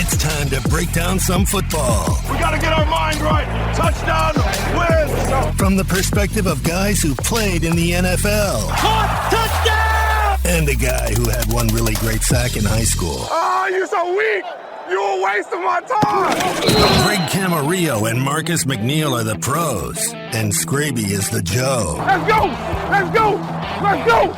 It's time to break down some football. We got to get our mind right. Touchdown, win. From the perspective of guys who played in the NFL. Caught, touchdown! And a guy who had one really great sack in high school. Oh, you're so weak. You're a waste of my time. Greg Camarillo and Marcus McNeil are the pros. And Skraby is the Joe. Let's go. Let's go. Let's go.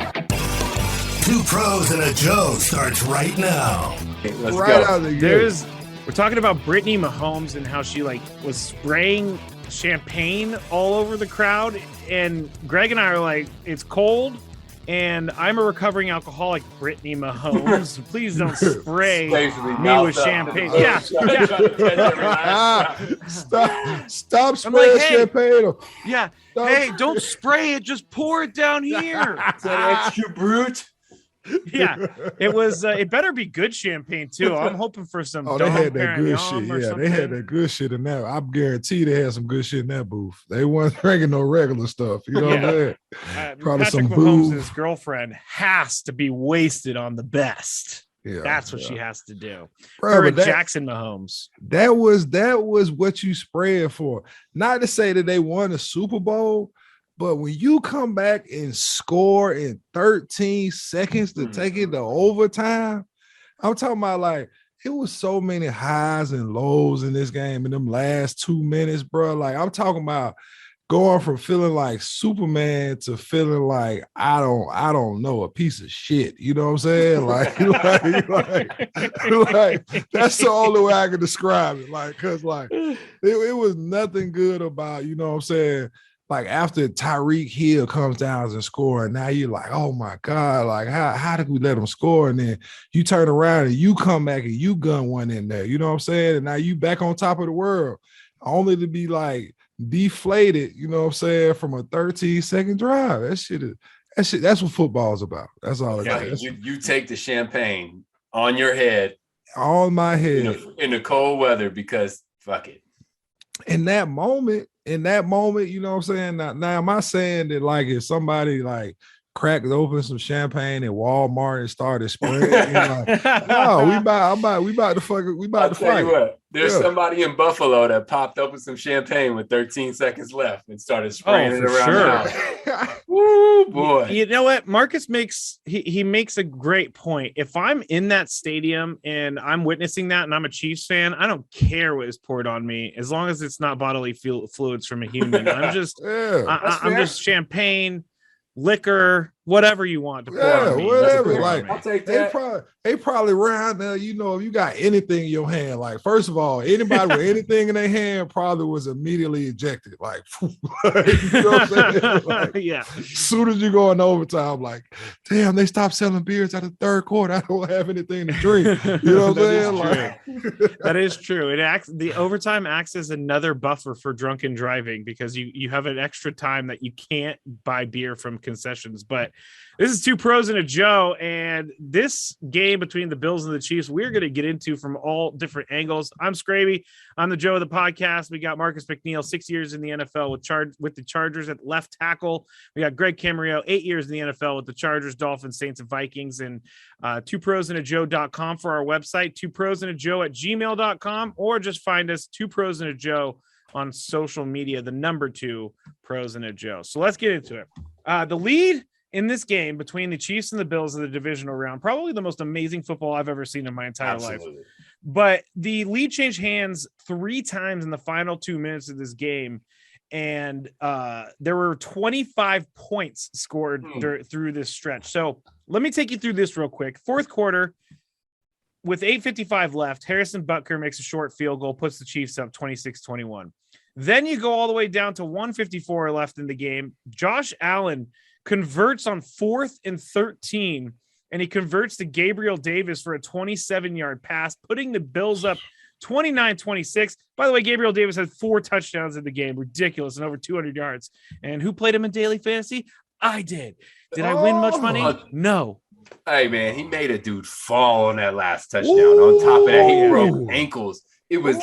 Two Pros and a Joe starts right now. Let's right go. out of the gate. We're talking about Brittany Mahomes and how she was spraying champagne all over the crowd. And Greg and I are like, it's cold. And I'm a recovering alcoholic, Brittany Mahomes. Please don't spray me with champagne. Yeah. Stop spraying champagne. Yeah. Stop. Hey, don't spray it. Just pour it down here. That extra brute. Yeah. It was. It better be good champagne too. I'm hoping for some. Oh, they had that good Perignon shit. or Yeah, something. they had that good shit in there. I guarantee they had some good shit in that booth. They weren't drinking no regular stuff. You know what I'm saying? Probably Patrick some Mahomes' booze. girlfriend has to be wasted on the best. Yeah, That's what she has to do. Bro, Her but and Jackson Mahomes. that was what you spraying for. Not to say that they won a Super Bowl, but when you come back and score in 13 seconds to take it to overtime, I'm talking about it was so many highs and lows in this game in them last 2 minutes, bro. I'm talking about going from feeling like Superman to feeling like I don't know, a piece of shit. You know what I'm saying? That's the only way I can describe it. Because it was nothing good about, you know what I'm saying? After Tyreek Hill comes down and score, and now you're like, oh my God, how did we let him score? And then you turn around and you come back and you gun one in there. You know what I'm saying? And now you back on top of the world, only to be deflated, you know what I'm saying, from a 13-second drive. That's what football's about. That's all it is. You take the champagne on your head, on my head, in the cold weather, because fuck it. In that moment, you know what I'm saying? Now am I saying that if somebody cracked open some champagne at Walmart and started spraying, no, we about to fight. You what, there's somebody in Buffalo that popped open some champagne with 13 seconds left and started spraying it around the house. Woo, boy. You know what? Marcus makes a great point. If I'm in that stadium and I'm witnessing that and I'm a Chiefs fan, I don't care what is poured on me as long as it's not bodily fluids from a human. I'm just I'm just champagne, liquor, whatever you want to pour on me. Whatever. I'll take that. They probably around there, if you got anything in your hand, first of all, anybody with anything in their hand probably was immediately ejected. You know what I'm saying? Yeah. As soon as you go in overtime, damn, they stopped selling beers at the third quarter. I don't have anything to drink. You know what I'm saying? That is true. The overtime acts as another buffer for drunken driving because you have an extra time that you can't buy beer from concessions. But this is Two Pros and a Joe, and this game between the Bills and the Chiefs, we're going to get into from all different angles. I'm Skraby. I'm the Joe of the podcast. We got Marcus McNeil, 6 years in the NFL with the Chargers at left tackle. We got Greg Camarillo, 8 years in the NFL with the Chargers, Dolphins, Saints, and Vikings. And twoprosandajoe.com for our website, twoprosandajoe@gmail.com, or just find us Two Pros and a Joe on social media, the number 2 Pros and a Joe. So let's get into it. The lead in this game between the Chiefs and the Bills of the divisional round, probably the most amazing football I've ever seen in my entire life. But the lead changed hands 3 times in the final 2 minutes of this game. And there were 25 points scored through this stretch. So let me take you through this real quick. Fourth quarter, with 8:55 left, Harrison Butker makes a short field goal, puts the Chiefs up 26-21. Then you go all the way down to 1:54 left in the game. Josh Allen converts on 4th and 13, and he converts to Gabriel Davis for a 27-yard pass, putting the Bills up 29-26. By the way, Gabriel Davis had 4 touchdowns in the game. Ridiculous, and over 200 yards. And who played him in daily fantasy? I did. Did I win much money? No. Hey, man, he made a dude fall on that last touchdown. On top of that, he broke ankles. It was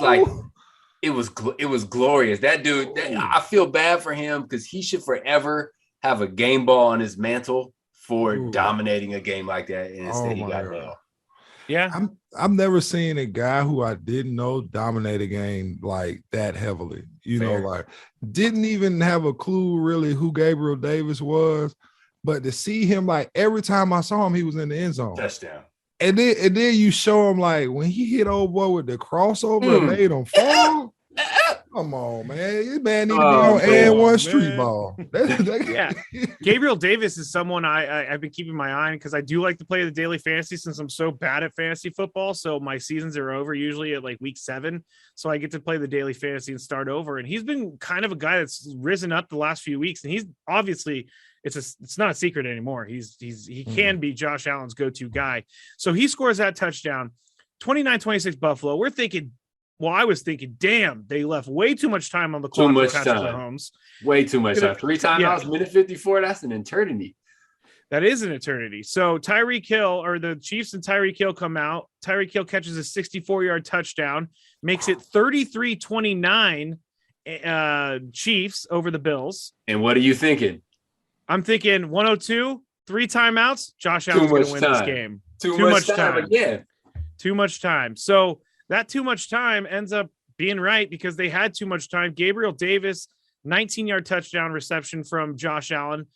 it was glorious. That dude, I feel bad for him because he should forever have a game ball on his mantle for dominating a game like that. And instead he got nailed. Yeah. I've never seen a guy who I didn't know dominate a game like that heavily. You Fair. know, like didn't even have a clue really who Gabriel Davis was, but to see him like every time I saw him, he was in the end zone. Touchdown. And then you show him like when he hit old boy with the crossover and made him fall. Come on, man. This man need to be on and one street ball. Yeah. Gabriel Davis is someone I've been keeping my eye on because I do like to play the daily fantasy since I'm so bad at fantasy football. So my seasons are over usually at like week 7. So I get to play the daily fantasy and start over. And he's been kind of a guy that's risen up the last few weeks. And he's obviously it's not a secret anymore. He can be Josh Allen's go-to guy. So he scores that touchdown, 29-26 Buffalo. We're thinking, well, I was thinking, damn, they left way too much time on the clock. Too much for Patrick time. Mahomes. Way too much time. 3 timeouts, minute 54. That's an eternity. That is an eternity. So Tyreek Hill, or the Chiefs and Tyreek Hill come out. Tyreek Hill catches a 64-yard touchdown, makes it 33-29 Chiefs over the Bills. And what are you thinking? I'm thinking 102, 3 timeouts. Josh Allen's going to win this game. Too much time again. Too much time. So that too much time ends up being right because they had too much time. Gabriel Davis, 19-yard touchdown reception from Josh Allen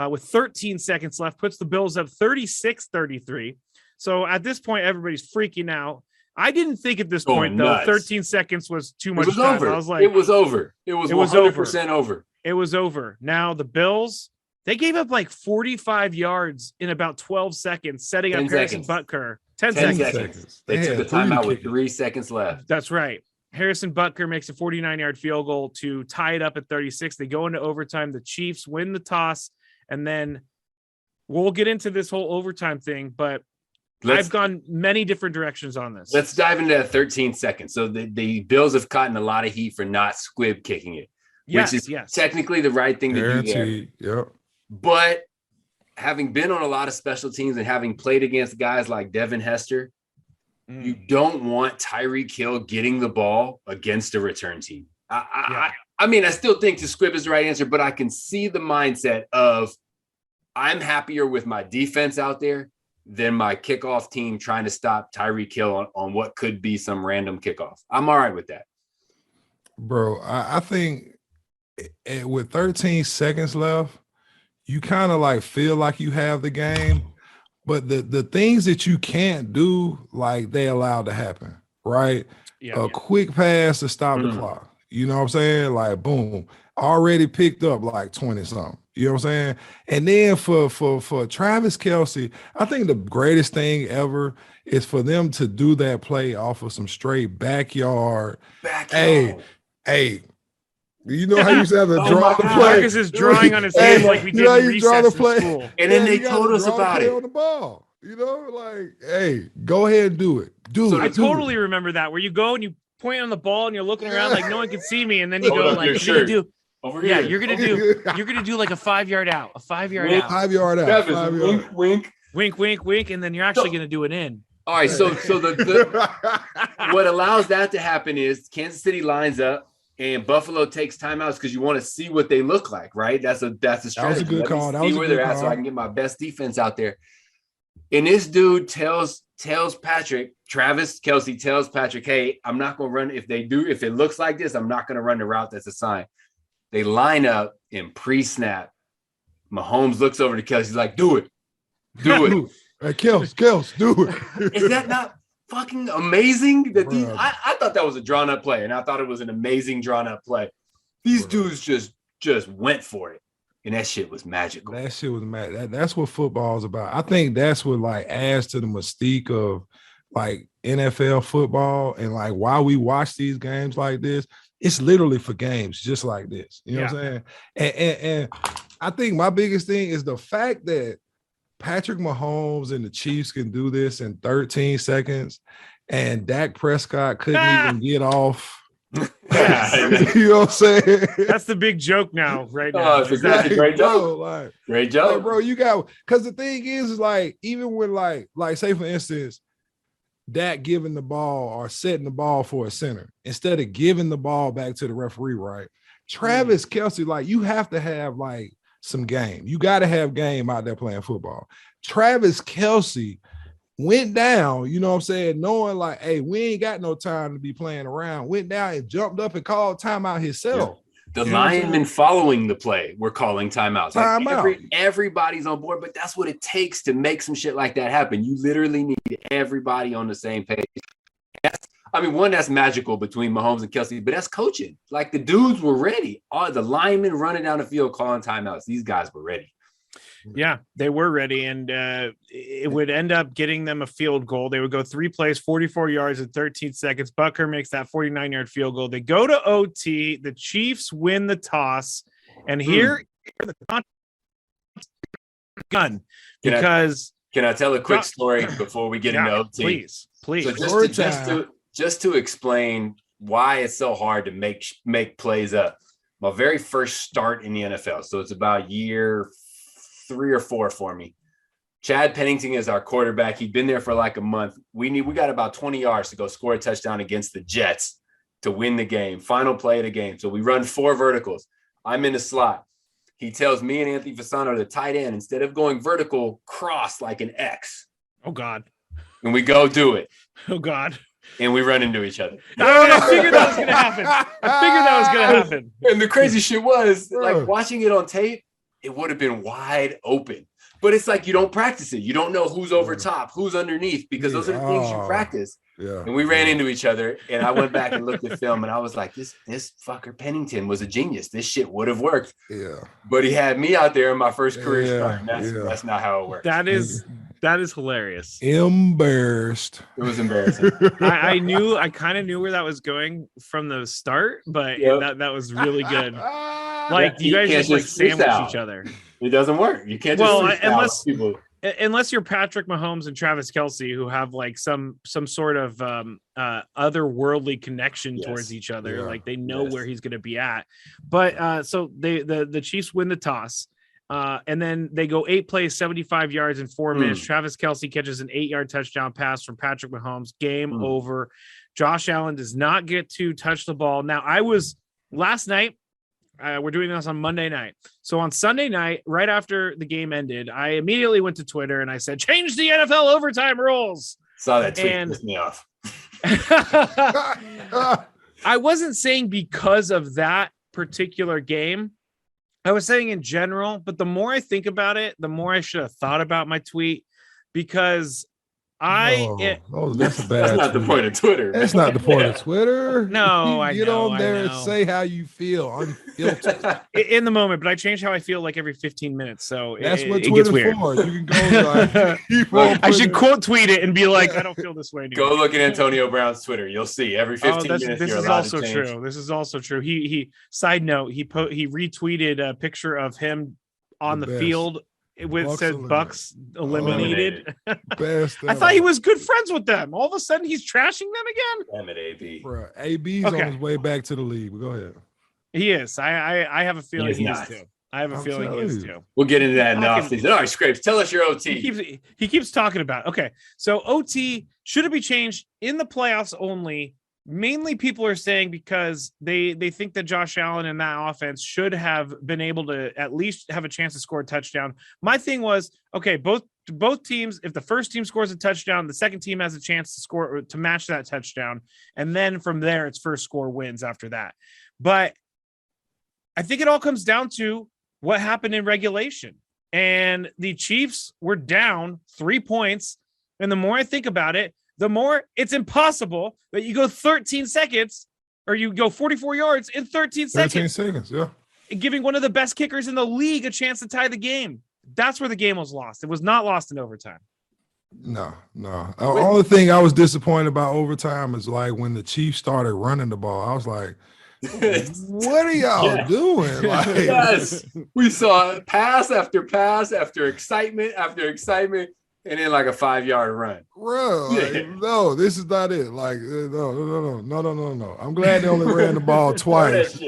with 13 seconds left, puts the Bills up 36-33. So at this point, everybody's freaking out. I didn't think at this point, though, 13 seconds was too much time. Over. I was like, it was over. It was 100% over. It was over. Now the Bills, they gave up like 45 yards in about 12 seconds, setting up Harrison Butker. 10 seconds. They took the timeout with 3 seconds left. That's right. Harrison Butker makes a 49-yard field goal to tie it up at 36. They go into overtime. The Chiefs win the toss, and then we'll get into this whole overtime thing, but I've gone many different directions on this. Let's dive into that 13 seconds. So the Bills have gotten a lot of heat for not squib kicking it, which is technically the right thing to do there. Yep. But having been on a lot of special teams and having played against guys like Devin Hester, you don't want Tyreek Hill getting the ball against a return team. I mean, I still think to squib is the right answer, but I can see the mindset of I'm happier with my defense out there than my kickoff team trying to stop Tyreek Hill on what could be some random kickoff. I'm all right with that. Bro, I think with 13 seconds left, you kind of like feel like you have the game, but the things that you can't do, like they allowed to happen, right? A quick pass to stop the clock. You know what I'm saying? Like, boom, already picked up like 20 something. You know what I'm saying? And then for Travis Kelce, I think the greatest thing ever is for them to do that play off of some straight backyard. Hey, you know how you used to have to draw the play? Marcus is drawing on his hand like we did in recess in school. And then they told us about it. On the ball. You know, like, hey, go ahead and do it. I totally remember that, where you go and you point on the ball and you're looking around like no one can see me, and then you go like, you're gonna do like a 5-yard out, a 5-yard out. 5-yard out. 5 yard. Wink, and then you're actually gonna do it in. All right, so the what allows that to happen is Kansas City lines up and Buffalo takes timeouts because you want to see what they look like, right? That's a strategy. That was a good call. See where they're at so I can get my best defense out there. And this dude tells Patrick, Travis Kelce tells Patrick, hey, I'm not going to run. If it looks like this, I'm not going to run the route that's assigned. They line up in pre-snap. Mahomes looks over to Kelce. He's like, do it. Hey, Kels, do it. Is that not fucking amazing? That I thought that was a drawn-up play, and I thought it was an amazing drawn-up play. These dudes just went for it. And that shit was magical. That shit was magic. That's what football is about. I think that's what like adds to the mystique of like NFL football and like why we watch these games like this. It's literally for games just like this. You know what I'm saying? And I think my biggest thing is the fact that Patrick Mahomes and the Chiefs can do this in 13 seconds and Dak Prescott couldn't even get off. You know what I'm saying? That's the big joke now, right now. It's exactly great joke. Great joke. Like, bro, you got, because the thing is like, even when like say for instance, Dak giving the ball or setting the ball for a center instead of giving the ball back to the referee, right? Travis Kelce, like you have to have like some game. You got to have game out there playing football. Travis Kelce went down, you know what I'm saying, knowing like, hey, we ain't got no time to be playing around, went down and jumped up and called timeout himself. The linemen following the play were calling timeouts. Timeout. Everybody's on board, but that's what it takes to make some shit like that happen. You literally need everybody on the same page. That's magical between Mahomes and Kelsey, but that's coaching. Like, the dudes were ready. All the linemen running down the field calling timeouts. These guys were ready. Yeah, they were ready, and it would end up getting them a field goal. They would go 3 plays, 44 yards in 13 seconds. Butker makes that 49-yard field goal. They go to OT. The Chiefs win the toss, and here the gun because can I tell a quick story before we get into OT? Please. So just to explain why it's so hard to make plays up. My very first start in the NFL, so it's about year 3 or 4 for me. Chad Pennington is our quarterback. He'd been there for like a month. We got about 20 yards to go score a touchdown against the Jets to win the game. Final play of the game. So we run 4 verticals. I'm in the slot. He tells me and Anthony Fasano, the tight end, instead of going vertical, cross like an X. Oh, God. And we go do it. Oh, God. And we run into each other. I figured that was going to happen. And the crazy shit was, like, watching it on tape, it would have been wide open. But it's like you don't practice it. You don't know who's over top, who's underneath, because those are the things you practice. Yeah. And we ran into each other, and I went back and looked at film, and I was like, this fucker Pennington was a genius. This shit would have worked. Yeah. But he had me out there in my first career start. That's not how it works. That is hilarious. Embarrassed. It was embarrassing. I kind of knew where that was going from the start, but that was really good. Like, you guys just like sandwich each other. It doesn't work. You can't just unless you're Patrick Mahomes and Travis Kelce, who have like some sort of otherworldly connection towards each other. Yeah. Like, they know where he's going to be at. But so the Chiefs win the toss. And then they go 8 plays, 75 yards in 4 minutes. Travis Kelce catches an 8-yard touchdown pass from Patrick Mahomes. Game over. Josh Allen does not get to touch the ball. Now, last night, we're doing this on Monday night. So on Sunday night, right after the game ended, I immediately went to Twitter and I said, change the NFL overtime rules. Saw that tweet, pissed me off. I wasn't saying because of that particular game. I was saying in general, but the more I think about it, the more I should have thought about my tweet, because that's a bad. That's not the point of Twitter. That's not the point of Twitter. No, I get know, on there and say how you feel, unfiltered. In the moment, but I change how I feel like every 15 minutes. So that's what Twitter's Twitter's for. You can go. I should quote tweet it and be like, I don't feel this way anymore. Go look at Antonio Brown's Twitter. You'll see every 15 minutes. This you're is allowed also to change. true. This is also true. He side note, he retweeted a picture of him on the field. It said Bucks eliminated. Best I thought he was good friends with them. All of a sudden, he's trashing them again. Damn it, AB. Bro, AB's on his way back to the league. But go ahead. He is. I have a feeling he is too. I have a feeling he is too. We'll get into that in the offseason. All right, Scrapes, tell us your OT. He keeps talking about it. Okay, so OT, should it be changed in the playoffs only? Mainly people are saying because they think that Josh Allen and that offense should have been able to at least have a chance to score a touchdown. My thing was, okay, both teams, if the first team scores a touchdown, the second team has a chance to score to match that touchdown. And then from there, it's first score wins after that. But I think it all comes down to what happened in regulation. And the Chiefs were down 3 points. And the more I think about it, the more it's impossible that you go 13 seconds or you go 44 yards in 13 seconds. 13 seconds, yeah. Giving one of the best kickers in the league a chance to tie the game. That's where the game was lost. It was not lost in overtime. No. The only thing I was disappointed about overtime is like when the Chiefs started running the ball. I was like, what are y'all doing? Like, yes, we saw pass after pass after excitement after excitement. And then like a 5-yard run. Bro, no, this is not it. Like, no. I'm glad they only ran the ball twice.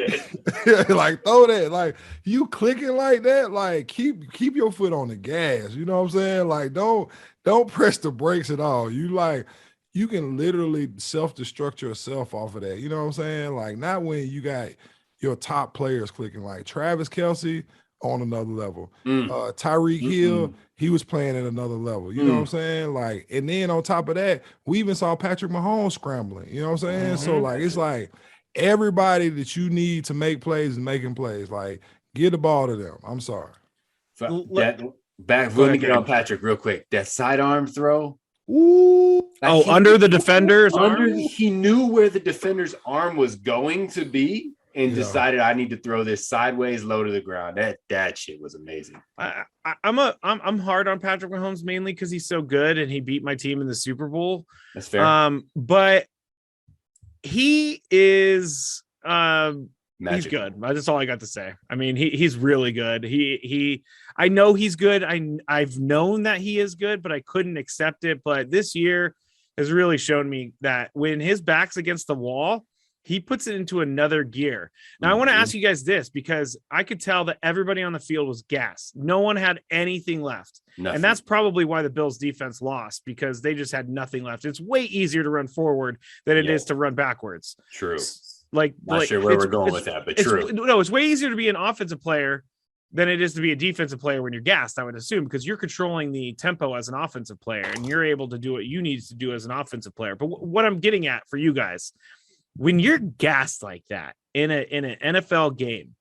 Like, throw that. Like, you clicking like that, like, keep your foot on the gas. You know what I'm saying? Like, don't press the brakes at all. You can literally self-destruct yourself off of that. You know what I'm saying? Like, not when you got your top players clicking. Like Travis Kelce on another level. Tyreek Hill, he was playing at another level. You know what I'm saying? Like, and then on top of that, we even saw Patrick Mahomes scrambling. You know what I'm saying? So like, it's like everybody that you need to make plays is making plays. Like, get the ball to them. I'm sorry. Let me get on Patrick real quick. That sidearm throw. Ooh. Like under the defender's arm? He knew where the defender's arm was going to be and decided I need to throw this sideways low to the ground. That shit was amazing. I'm hard on Patrick Mahomes mainly because he's so good and he beat my team in the Super Bowl. That's fair. But he is he's good. That's all I got to say. I mean, he's really good. I know he's good. I've known that he is good, but I couldn't accept it. But this year has really shown me that when his back's against the wall, he puts it into another gear. Now, I want to ask you guys this because I could tell that everybody on the field was gassed. No one had anything left. Nothing. And that's probably why the Bills defense lost, because they just had nothing left. It's way easier to run forward than it is to run backwards. True. Not sure where we're going with that, but true. It's way easier to be an offensive player than it is to be a defensive player when you're gassed, I would assume, because you're controlling the tempo as an offensive player and you're able to do what you need to do as an offensive player. But what I'm getting at for you guys, when you're gassed like that in an NFL game,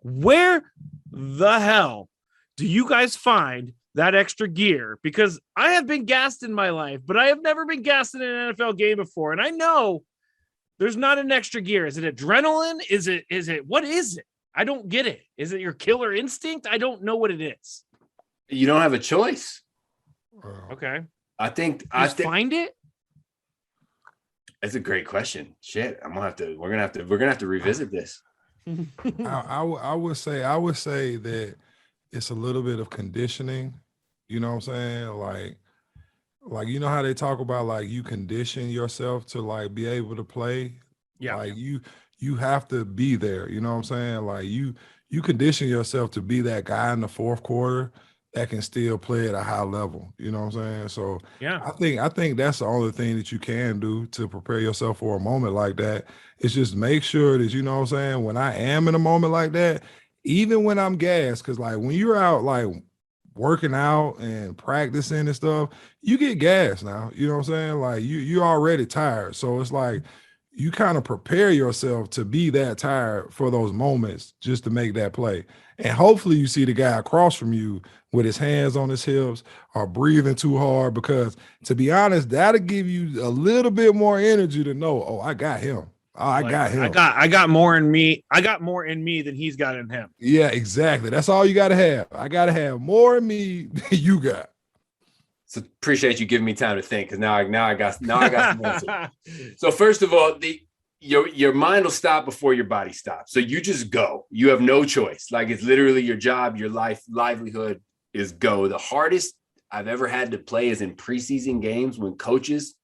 where the hell do you guys find that extra gear? Because I have been gassed in my life, but I have never been gassed in an NFL game before. And I know there's not an extra gear. Is it adrenaline? Is it, what is it? I don't get it. Is it your killer instinct? I don't know what it is. You don't have a choice. Okay. I think find it. That's a great question. Shit, we're gonna have to revisit this. I would say that it's a little bit of conditioning. You know what I'm saying? Like you know how they talk about like you condition yourself to like be able to play. Yeah. Like you have to be there. You know what I'm saying? Like you condition yourself to be that guy in the fourth quarter that can still play at a high level. You know what I'm saying? So yeah, I think that's the only thing that you can do to prepare yourself for a moment like that. Is just make sure that, you know what I'm saying, when I am in a moment like that, even when I'm gassed, because like when you're out like working out and practicing and stuff, you get gassed now. You know what I'm saying? Like you're already tired. So it's like you kind of prepare yourself to be that tired for those moments just to make that play. And hopefully you see the guy across from you with his hands on his hips or breathing too hard, because to be honest, that'll give you a little bit more energy to know, oh, I got him. Oh, I got him. I got more in me. I got more in me than he's got in him. Yeah, exactly. That's all you got to have. I got to have more in me than you got. So appreciate you giving me time to think, because now I got some answers. So first of all, your mind will stop before your body stops. So you just go. You have no choice. Like it's literally your job, your livelihood is go. The hardest I've ever had to play is in preseason games when coaches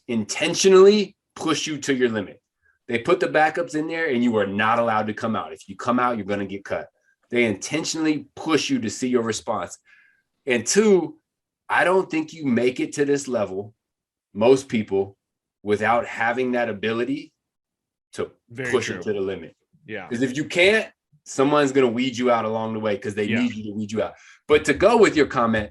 intentionally push you to your limit. They put the backups in there and you are not allowed to come out. If you come out, you're going to get cut. They intentionally push you to see your response. And two, I don't think you make it to this level, most people, without having that ability to push it to the limit. Yeah. Because if you can't, someone's going to weed you out along the way because they need you to weed you out. But to go with your comment,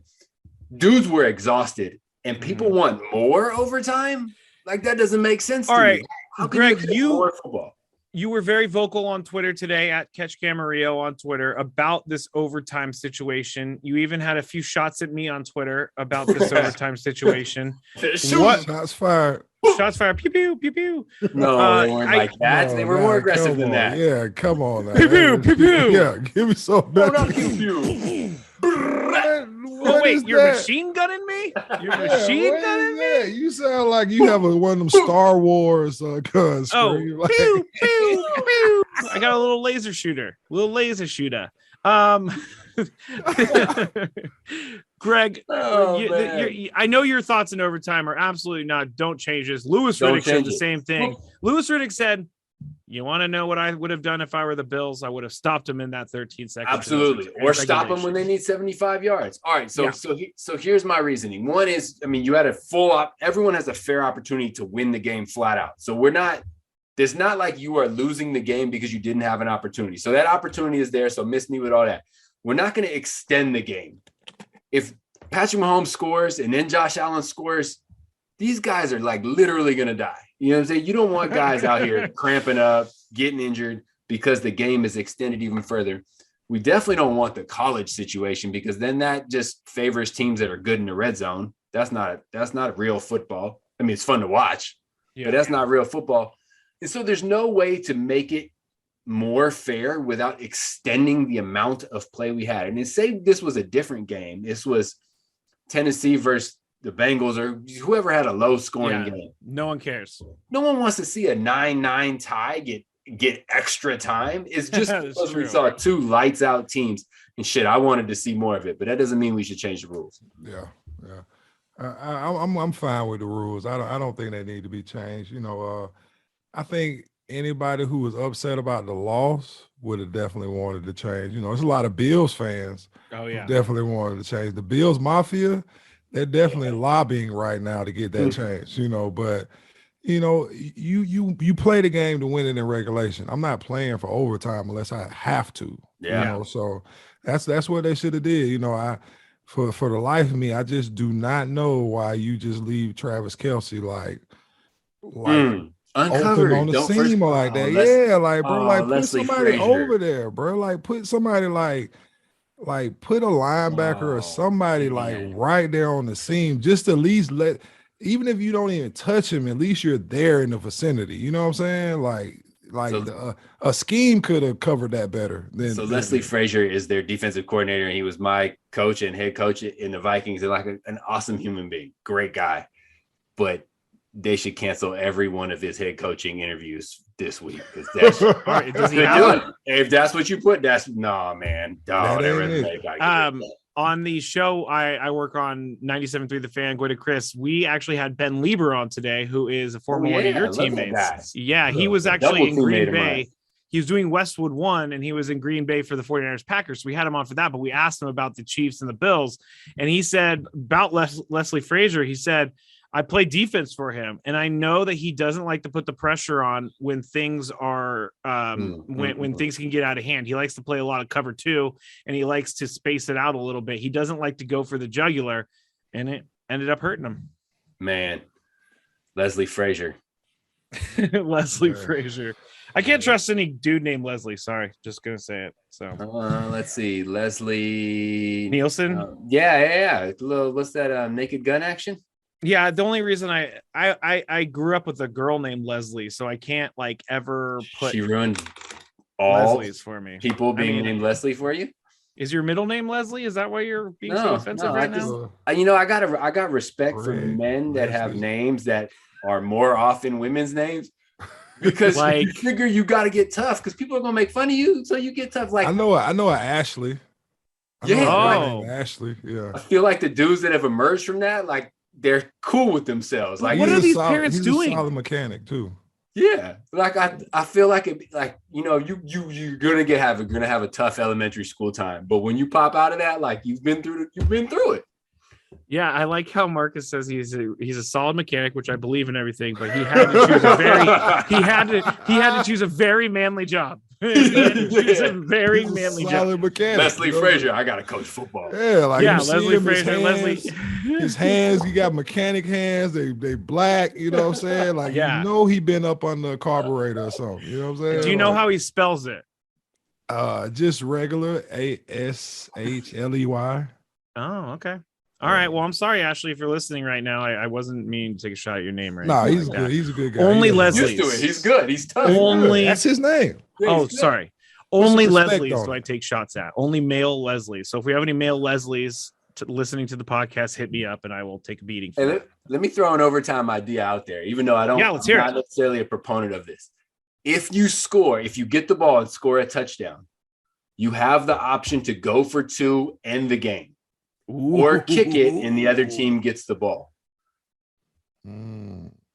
dudes were exhausted and people want more overtime. Like that doesn't make sense to me. How can Greg, you more football? You were very vocal on Twitter today at Catch Camarillo on Twitter about this overtime situation. You even had a few shots at me on Twitter about this overtime situation. Shots fired. Shots fired. Pew, pew, pew, pew. No, they weren't like that. They were more aggressive than that. Yeah, come on. Now. Pew, pew, pew, pew. Yeah, give me some. Pew, pew. Oh, wait, you're machine gunning me? You're machine gunning me? You sound like you have one of them Star Wars guns. Oh, like. pew, pew, pew. I got a little laser shooter. Greg, I know your thoughts in overtime are absolutely not. Don't change this. Louis Riddick said the same thing. Louis Riddick said, you want to know what I would have done if I were the Bills? I would have stopped them in that 13 seconds. Absolutely. Or stop them when they need 75 yards. All right. So here's my reasoning. One is, I mean, you had everyone has a fair opportunity to win the game flat out. So it's not like you are losing the game because you didn't have an opportunity. So that opportunity is there. So miss me with all that. We're not going to extend the game. If Patrick Mahomes scores and then Josh Allen scores, these guys are like literally going to die. You know what I'm saying? You don't want guys out here cramping up, getting injured because the game is extended even further. We definitely don't want the college situation because then that just favors teams that are good in the red zone. That's not real football. I mean, it's fun to watch, but that's not real football. And so there's no way to make it more fair without extending the amount of play we had. And say this was a different game. This was Tennessee versus the Bengals or whoever had a low scoring game. No one cares. No one wants to see a 9-9 tie get extra time. It's just because we saw two lights out teams and shit. I wanted to see more of it, but that doesn't mean we should change the rules. Yeah. I'm fine with the rules. I don't think they need to be changed. I think anybody who was upset about the loss would have definitely wanted to change. There's a lot of Bills fans who definitely wanted to change. The Bills Mafia, they're definitely lobbying right now to get that change, but you play the game to win it in regulation. I'm not playing for overtime unless I have to. So that's what they should have did. For the life of me, I just do not know why you just leave Travis Kelce like uncovered on the seam or like that. Bro, put somebody over there, bro. Like put somebody like put a linebacker or somebody right there on the seam, just at least even if you don't even touch him, at least you're there in the vicinity. You know what I'm saying? A scheme could have covered that better. Leslie Frazier is their defensive coordinator, and he was my coach and head coach in the Vikings, and like an awesome human being, great guy. But they should cancel every one of his head coaching interviews this week because that's does he have it? If that's what you put, man. On the show I work on 97.3 The Fan, go to Chris. We actually had Ben Lieber on today, who is a former one of your teammates. He was actually in Green Bay. He was doing Westwood 1, and he was in Green Bay for the 49ers Packers. So we had him on for that, but we asked him about the Chiefs and the Bills. And he said about Leslie Frazier, he said, I play defense for him, and I know that he doesn't like to put the pressure on when things are when things can get out of hand. He likes to play a lot of cover 2, and he likes to space it out a little bit. He doesn't like to go for the jugular, and it ended up hurting him. Man, Leslie Frazier. Frazier. I can't trust any dude named Leslie. Sorry, just gonna say it. So let's see, Leslie Nielsen. What's that? Naked Gun action. Yeah, the only reason I grew up with a girl named Leslie, so I can't ever put. She ruined all Leslie's for me. People being named Leslie for you. Is your middle name Leslie? Is that why you're being so offensive right now? I got respect for men that have names that are more often women's names. Because you figure you got to get tough because people are gonna make fun of you, so you get tough. Like I know an Ashley. Ashley. Yeah. I feel like the dudes that have emerged from that, they're cool with themselves. Like, what are these parents doing? He's a solid mechanic too. Yeah, I feel like it. You're gonna have a tough elementary school time, but when you pop out of that, you've been through it. Yeah, I like how Marcus says he's a solid mechanic, which I believe in everything, but he had to choose a very manly job. It's a very manly job. Mechanic, Leslie Frazier, I gotta coach football. Leslie Frazier. His hands, he got mechanic hands. They black. You know what I'm saying? He been up on the carburetor or something. You know what I'm saying? Do you know how he spells it? Just regular ASHLEY. Oh, okay. All right. Well, I'm sorry, Ashley, if you're listening right now. I wasn't meaning to take a shot at your name right now. No, he's good. He's a good guy. Only Leslie's. Used to it. He's good. He's tough. That's his name. Oh, sorry. Only Leslie's do I take shots at. Only male Leslies. So if we have any male Leslies listening to the podcast, hit me up and I will take a beating. Let me throw an overtime idea out there, even though I'm not necessarily a proponent of this. If you get the ball and score a touchdown, you have the option to go for 2, end the game. Or kick it and the other team gets the ball.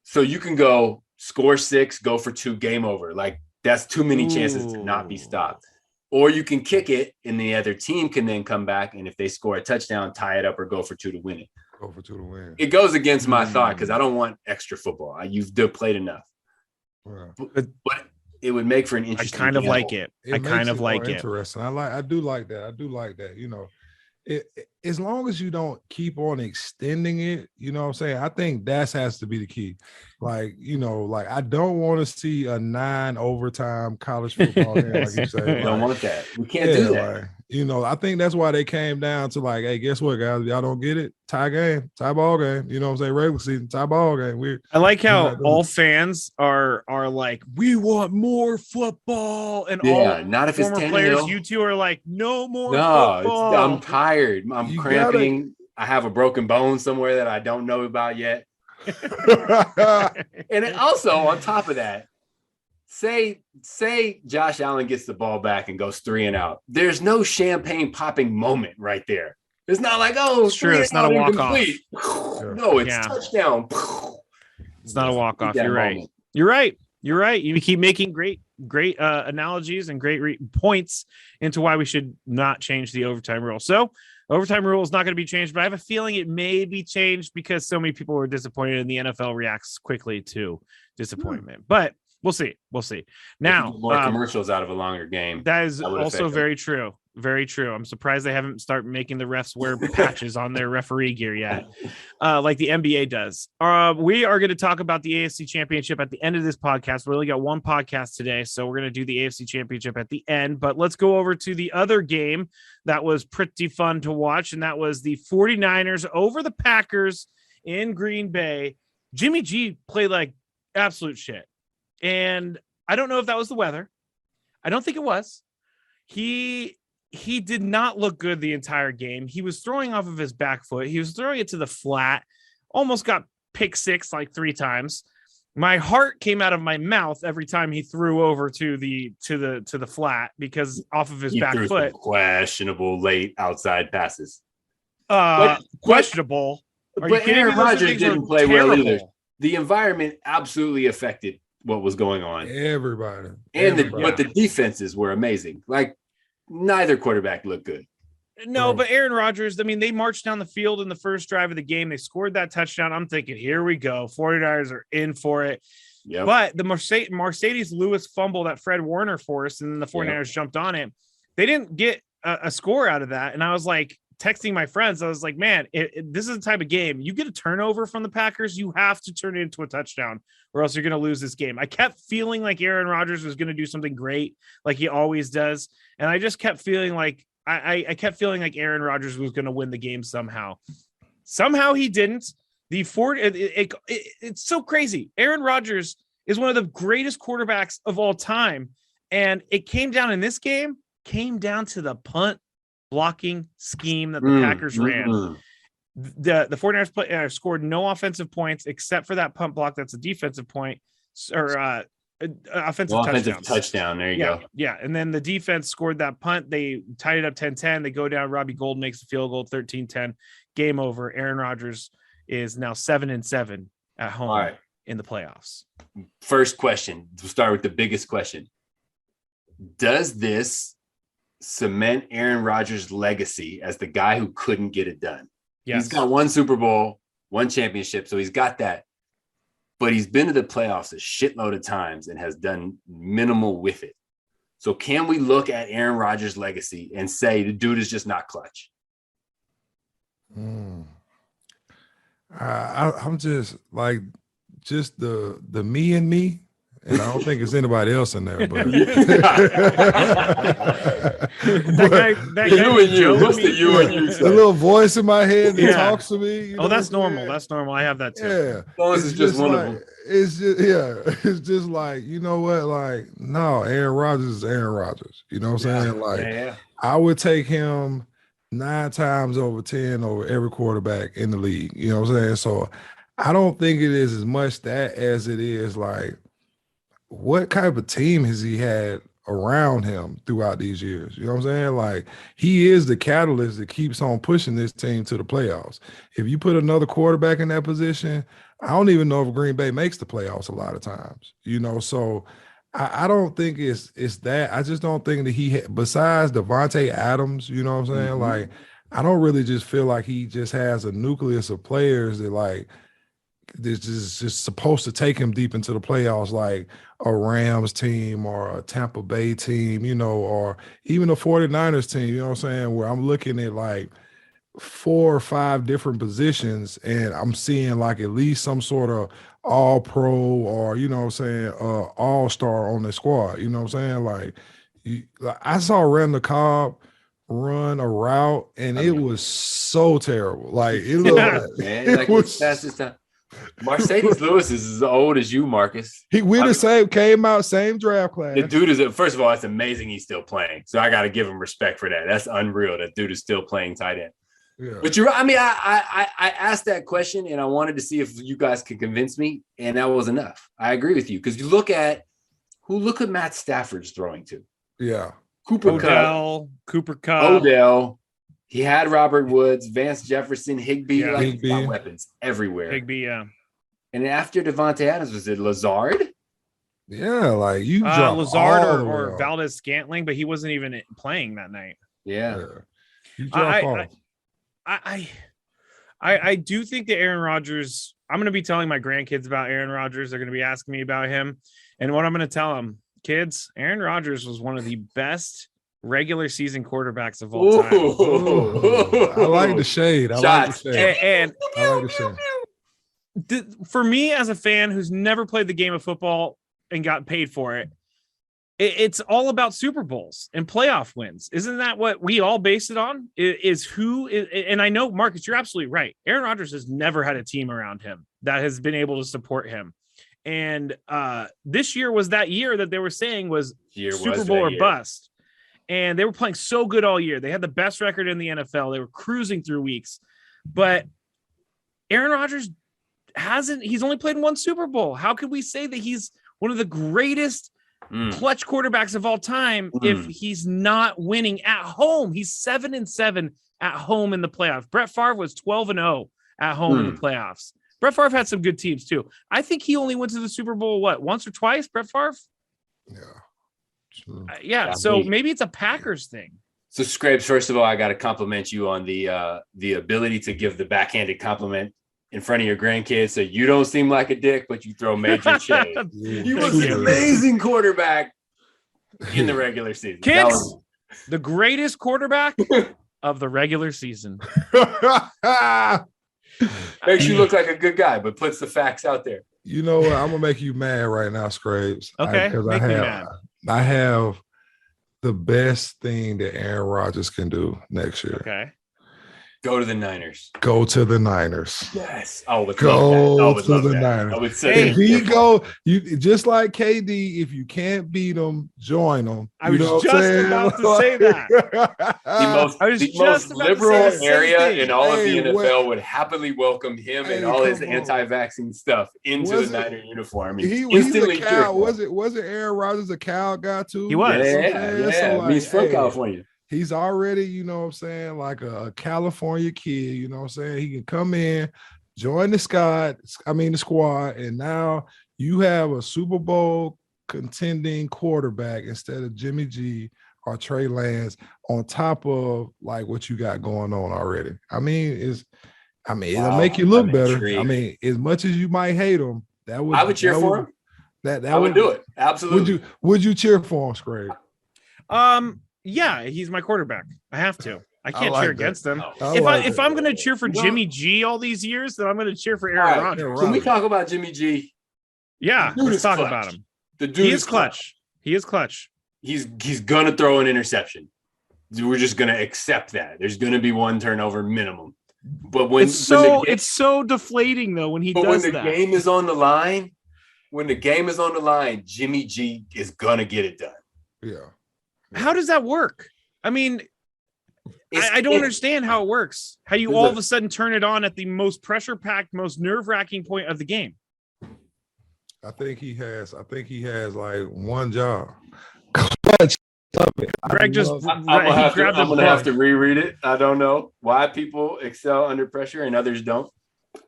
So you can go score 6, go for 2, game over. That's too many chances to not be stopped. Or you can kick it and the other team can then come back, and if they score a touchdown, tie it up or go for 2 to win it. Go for 2 to win. It goes against my thought because I don't want extra football. You've played enough. Wow. But it would make for an interesting. I kind of game. like it. I kind of like it. Interesting. I do like that. You know, as long as you don't keep on extending it, you know what I'm saying? I think that has to be the key. Like, you know, like I don't want to see a 9 overtime college football game, like you say. We don't want that. We can't do that. Like, you know, I think that's why they came down to like, hey, guess what, guys? Y'all don't get it? Tie ball game. You know what I'm saying? Regular season, tie ball game. I like how all fans are like, we want more football, and all not if it's former players. You two are like, no more. Football. I'm tired. I'm cramping. I have a broken bone somewhere that I don't know about yet. And then also on top of that, say Josh Allen gets the ball back and goes 3 and out. There's no champagne popping moment right there. It's not like, oh, it's true. It's not a walk off. No, it's touchdown. It's not a walk off. You're right. You're right. You're right. You keep making great analogies and great points into why we should not change the overtime rule. So overtime rule is not going to be changed, but I have a feeling it may be changed because so many people were disappointed and the NFL reacts quickly to disappointment. But we'll see. Now, more commercials out of a longer game. That is also very true. Very true. I'm surprised they haven't started making the refs wear patches on their referee gear yet, like the NBA does. We are going to talk about the AFC Championship at the end of this podcast. We only got one podcast today, so we're going to do the AFC Championship at the end. But let's go over to the other game that was pretty fun to watch, and that was the 49ers over the Packers in Green Bay. Jimmy G played like absolute shit. And I don't know if that was the weather. I don't think it was. He did not look good the entire game. He was throwing off of his back foot. He was throwing it to the flat, almost got pick 6 like 3 times. My heart came out of my mouth every time he threw over to the flat because off of his back foot. Questionable late outside passes. Questionable. But Aaron Rodgers didn't play well either. The environment absolutely affected what was going on. Everybody. But the defenses were amazing. Like, neither quarterback looked good. No, but Aaron Rodgers, I mean, they marched down the field in the first drive of the game. They scored that touchdown. I'm thinking, here we go. 49ers are in for it. Yep. But the Mercedes Lewis fumble that Fred Warner forced, and then the 49ers jumped on it. They didn't get a score out of that. And I was like, texting my friends, I was like, man, this is the type of game. You get a turnover from the Packers, you have to turn it into a touchdown or else you're going to lose this game. I kept feeling like Aaron Rodgers was going to do something great like he always does. And I just kept feeling like I kept feeling like Aaron Rodgers was going to win the game somehow. Somehow he didn't. It's so crazy. Aaron Rodgers is one of the greatest quarterbacks of all time. And it came down in this game, came down to the punt blocking scheme that the Packers ran. The 49ers scored no offensive points except for that punt block. That's a defensive point or offensive touchdown. There you go. Yeah. And then the defense scored that punt. They tied it up 10-10. They go down. Robbie Gould makes the field goal 13-10. Game over. Aaron Rodgers is now 7-7 at home in the playoffs. First question. We'll start with the biggest question. Does this cement Aaron Rodgers' legacy as the guy who couldn't get it done? Yes. He's got 1 Super Bowl, 1 championship, so he's got that. But he's been to the playoffs a shitload of times and has done minimal with it. So can we look at Aaron Rodgers' legacy and say the dude is just not clutch? I'm just like the me and me. And I don't think it's anybody else in there, but that you and you. What's the you and you? The little voice in my head that talks to me. You know that's normal. Yeah. That's normal. I have that too. Yeah, as long as it's just one like, of them. It's just like, you know what? Like, no, Aaron Rodgers is Aaron Rodgers. You know what I'm saying? Like, I would take him 9 times over 10 over every quarterback in the league. You know what I'm saying? So I don't think it is as much that as it is like, what type of team has he had around him throughout these years? You know what I'm saying? Like, he is the catalyst that keeps on pushing this team to the playoffs. If you put another quarterback in that position, I don't even know if Green Bay makes the playoffs a lot of times, you know? So I don't think it's that. I just don't think that besides Devontae Adams, you know what I'm saying? Like, I don't really just feel like he just has a nucleus of players that, like, this is just supposed to take him deep into the playoffs, like a Rams team or a Tampa Bay team, or even a 49ers team, you know what I'm saying? Where I'm looking at like 4 or 5 different positions and I'm seeing like at least some sort of all pro or, all-star on the squad, you know what I'm saying? Like I saw Randall Cobb run a route and it was so terrible. Like it looked like, man, like it's fastest time. Mercedes Lewis is as old as you, Marcus. Came out same draft class. The dude is first of all, it's amazing he's still playing. So I got to give him respect for that. That's unreal. That dude is still playing tight end. Yeah. But you're, I mean, I asked that question and I wanted to see if you guys could convince me, and that was enough. I agree with you because you look at Matt Stafford's throwing to. Yeah. Cooper Kupp. Odell. He had Robert Woods, Vance Jefferson, Higbee. Yeah, He's got weapons everywhere. Higbee, yeah. And after Devontae Adams, was it Lazard? Yeah, like you Lazard or Valdez Scantling, but he wasn't even playing that night. Yeah. You drop off. I do think that Aaron Rodgers, I'm going to be telling my grandkids about Aaron Rodgers. They're going to be asking me about him. And what I'm going to tell them, kids, Aaron Rodgers was one of the best regular season quarterbacks of all time. I like the shade. I like the shade. For me as a fan who's never played the game of football and got paid for it, it's all about Super Bowls and playoff wins. Isn't that what we all base it on? And I know, Marcus, you're absolutely right. Aaron Rodgers has never had a team around him that has been able to support him. And this year was that year that they were saying was Super Bowl or bust. And they were playing so good all year. They had the best record in the NFL. They were cruising through weeks. But Aaron Rodgers he's only played 1 Super Bowl. How could we say that he's one of the greatest clutch quarterbacks of all time if he's not winning at home? He's 7-7 at home in the playoffs. Brett Favre was 12-0 at home in the playoffs. Brett Favre had some good teams too. I think he only went to the Super Bowl, once or twice, Brett Favre? Yeah. So maybe it's a Packers thing. So Scrapes, first of all, I got to compliment you on the ability to give the backhanded compliment in front of your grandkids. So you don't seem like a dick, but you throw major shade. He was an amazing quarterback in the regular season. Kids, the greatest quarterback of the regular season. Makes you look like a good guy, but puts the facts out there. You know what? I'm gonna make you mad right now, Scrapes. Okay, Because make me mad. I have the best thing that Aaron Rodgers can do next year. Okay. Go to the Niners. Go to the Niners. Yes. I would go love that. to the Niners. I would say you just like KD, if you can't beat them, join them. I was just about to say that. The most liberal area in all of the NFL would happily welcome him and all his anti-vaccine stuff into the Niner uniform. He's a Cal. Was it Aaron Rodgers a Cal guy too? He was. Yeah. So he's from California. He's already, like a California kid, you know what I'm saying? He can come in, join the squad, and now you have a Super Bowl contending quarterback instead of Jimmy G or Trey Lance on top of like what you got going on already. It'll make you look better. Intrigued. As much as you might hate him, I would cheer for him. I would do it. Absolutely. Would you cheer for him, Scrape? Yeah, he's my quarterback. I have to. I can't cheer against him. If I'm going to cheer for Jimmy G all these years, then I'm going to cheer for Aaron Rodgers. Can we talk about Jimmy G? Yeah, let's talk about him. The dude is clutch. He is clutch. He's going to throw an interception. We're just going to accept that. There's going to be 1 turnover minimum. But it's so deflating though when he does that. When the game is on the line, Jimmy G is going to get it done. Yeah. How does that work? I mean, I don't understand how it works. How you all of a sudden turn it on at the most pressure-packed, most nerve-wracking point of the game. I think he has like one job. Greg I'm gonna have to reread it. I don't know why people excel under pressure and others don't.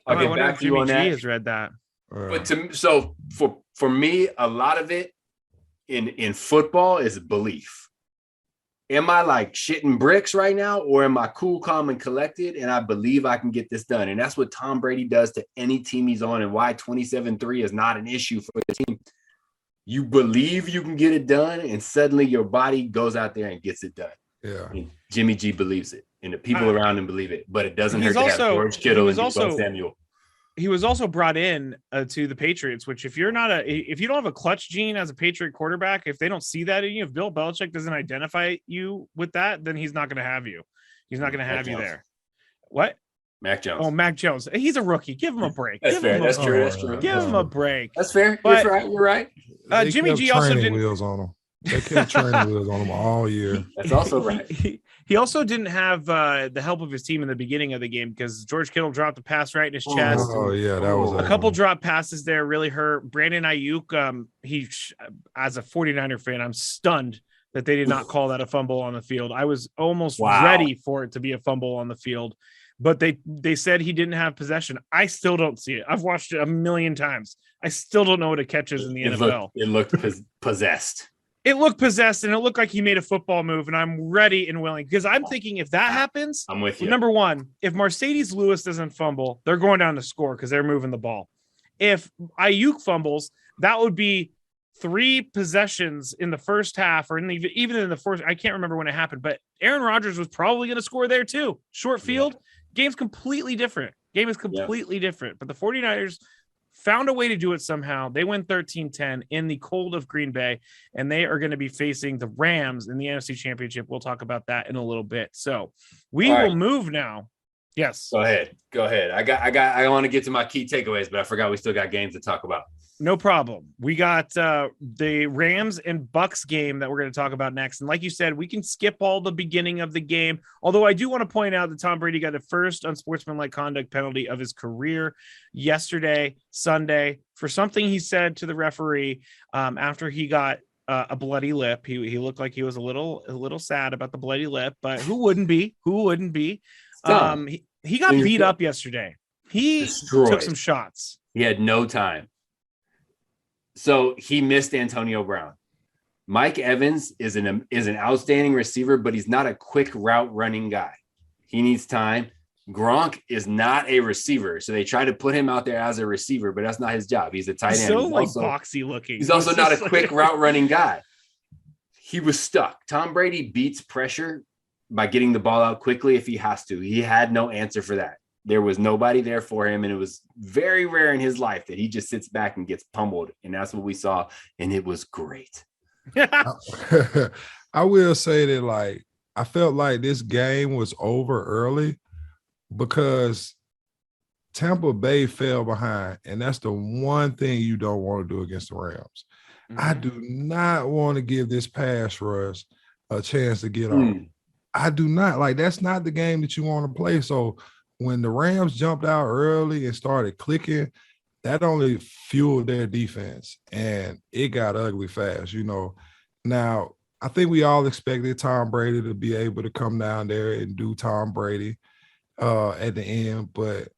I'll get back to you on that. Jimmy G has read that. But for me, a lot of it in football is belief. am I like shitting bricks right now, or am I cool, calm, and collected? And I believe I can get this done. And that's what Tom Brady does to any team he's on, and why 27-3 is not an issue for the team. You believe you can get it done, and suddenly your body goes out there and gets it done. Yeah. And Jimmy G believes it, and the people around him believe it. But it doesn't hurt to have George Kittle and Deebo Samuel. He was also brought in to the Patriots, which if you don't have a clutch gene as a Patriot quarterback, if they don't see that in you, if Bill Belichick doesn't identify you with that, then he's not going to have you. He's not going to have you there. What? Mac Jones. Oh, Mac Jones. He's a rookie. Give him a break. That's fair. That's true. That's true. Give him a break. That's fair. But, You're right. Jimmy G also didn't. Wheels on him. They kept training wheels on him all year. That's also right. He also didn't have the help of his team in the beginning of the game because George Kittle dropped a pass right in his chest. Oh, yeah, that was a couple drop passes there really hurt. Brandon Ayuk, as a 49er fan, I'm stunned that they did not call that a fumble on the field. I was almost ready for it to be a fumble on the field, but they said he didn't have possession. I still don't see it. I've watched it a million times. I still don't know what it catches in the NFL. It looked possessed. It looked possessed, and it looked like he made a football move, and I'm ready and willing because I'm thinking if that happens, I'm with you. Number one, if Mercedes Lewis doesn't fumble, they're going down to score because they're moving the ball. If Ayuk fumbles, that would be 3 possessions in the first half, or even in the first. I can't remember when it happened, but Aaron Rodgers was probably going to score there too. Short field, game's completely different. Game is completely different, but the 49ers found a way to do it somehow. They win 13-10 in the cold of Green Bay, and they are going to be facing the Rams in the NFC Championship. We'll talk about that in a little bit. So we will move now. Yes. Go ahead. I want to get to my key takeaways, but I forgot we still got games to talk about. No problem. We got the Rams and Bucks game that we're going to talk about next. And like you said, we can skip all the beginning of the game. Although I do want to point out that Tom Brady got the first unsportsmanlike conduct penalty of his career yesterday, Sunday, for something he said to the referee after he got a bloody lip. He looked like he was a little sad about the bloody lip, but who wouldn't be? He got beat up yesterday. He took some shots. He had no time. So he missed Antonio Brown. Mike Evans is an outstanding receiver, but he's not a quick route running guy. He needs time. Gronk is not a receiver, so they try to put him out there as a receiver, but that's not his job. He's a tight end. So boxy looking. He's also not a quick route running guy. He was stuck. Tom Brady beats pressure by getting the ball out quickly if he has to. He had no answer for that. There was nobody there for him, and it was very rare in his life that he just sits back and gets pummeled, and that's what we saw, and it was great. I will say that, like, I felt like this game was over early because Tampa Bay fell behind, and that's the one thing you don't want to do against the Rams. Mm-hmm. I do not want to give this pass rush a chance to get on. I do not. Like, that's not the game that you want to play. So when the Rams jumped out early and started clicking, that only fueled their defense, and it got ugly fast, you know. Now, I think we all expected Tom Brady to be able to come down there and do Tom Brady at the end, but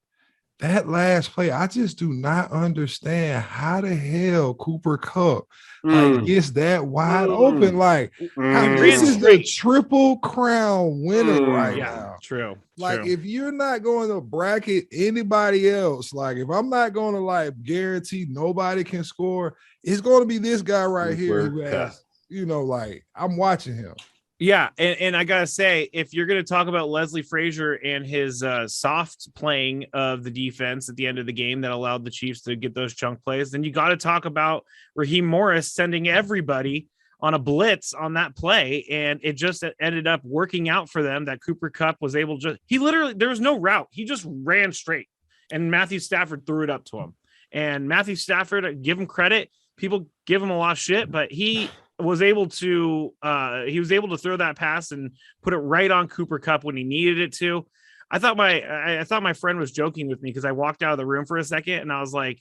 that last play, I just do not understand how the hell Cooper Kupp gets that wide open. Like, this is the Triple Crown winner right now. True. Like, if you're not going to bracket anybody else, like, if I'm not going to, like, guarantee nobody can score, it's going to be this guy right here who has, you know, like, I'm watching him. Yeah, and I gotta say, if you're gonna talk about Leslie Frazier and his soft playing of the defense at the end of the game that allowed the Chiefs to get those chunk plays, then you got to talk about Raheem Morris sending everybody on a blitz on that play, and it just ended up working out for them. That Cooper Kupp was able to there was no route; he just ran straight, and Matthew Stafford threw it up to him. And Matthew Stafford, give him credit. People give him a lot of shit, but he was able to throw that pass and put it right on Cooper Kupp when he needed it to. I thought my friend was joking with me because I walked out of the room for a second and I was like,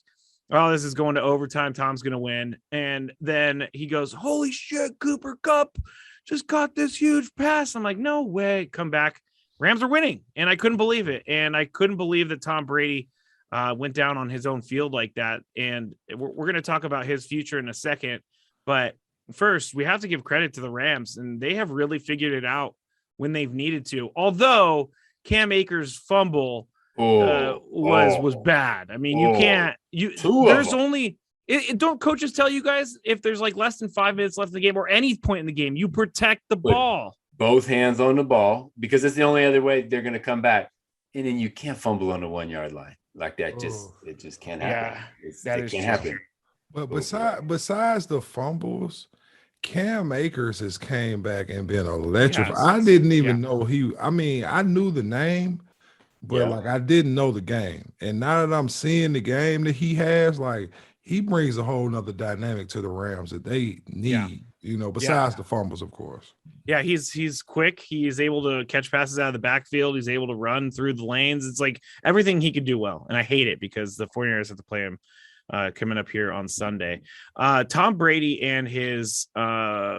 oh, this is going to overtime. Tom's going to win. And then he goes, holy shit, Cooper Kupp just caught this huge pass. I'm like, no way. Come back. Rams are winning. And I couldn't believe it. And I couldn't believe that Tom Brady went down on his own field like that. And we're going to talk about his future in a second, but first, we have to give credit to the Rams, and they have really figured it out when they've needed to. Although Cam Akers' fumble was bad. I mean, don't coaches tell you guys if there's like less than 5 minutes left in the game or any point in the game, you protect the ball. Both hands on the ball, because it's the only other way they're going to come back. And then you can't fumble on the 1 yard line like that. It just can't happen. It can't happen. But besides the fumbles, Cam Akers has came back and been electric. Yes. I didn't even know I knew the name, but like I didn't know the game. And now that I'm seeing the game that he has, like he brings a whole nother dynamic to the Rams that they need, besides the fumbles, of course. Yeah, he's quick. He is able to catch passes out of the backfield. He's able to run through the lanes. It's like everything he could do well. And I hate it because the 49ers have to play him coming up here on Sunday. Tom Brady and his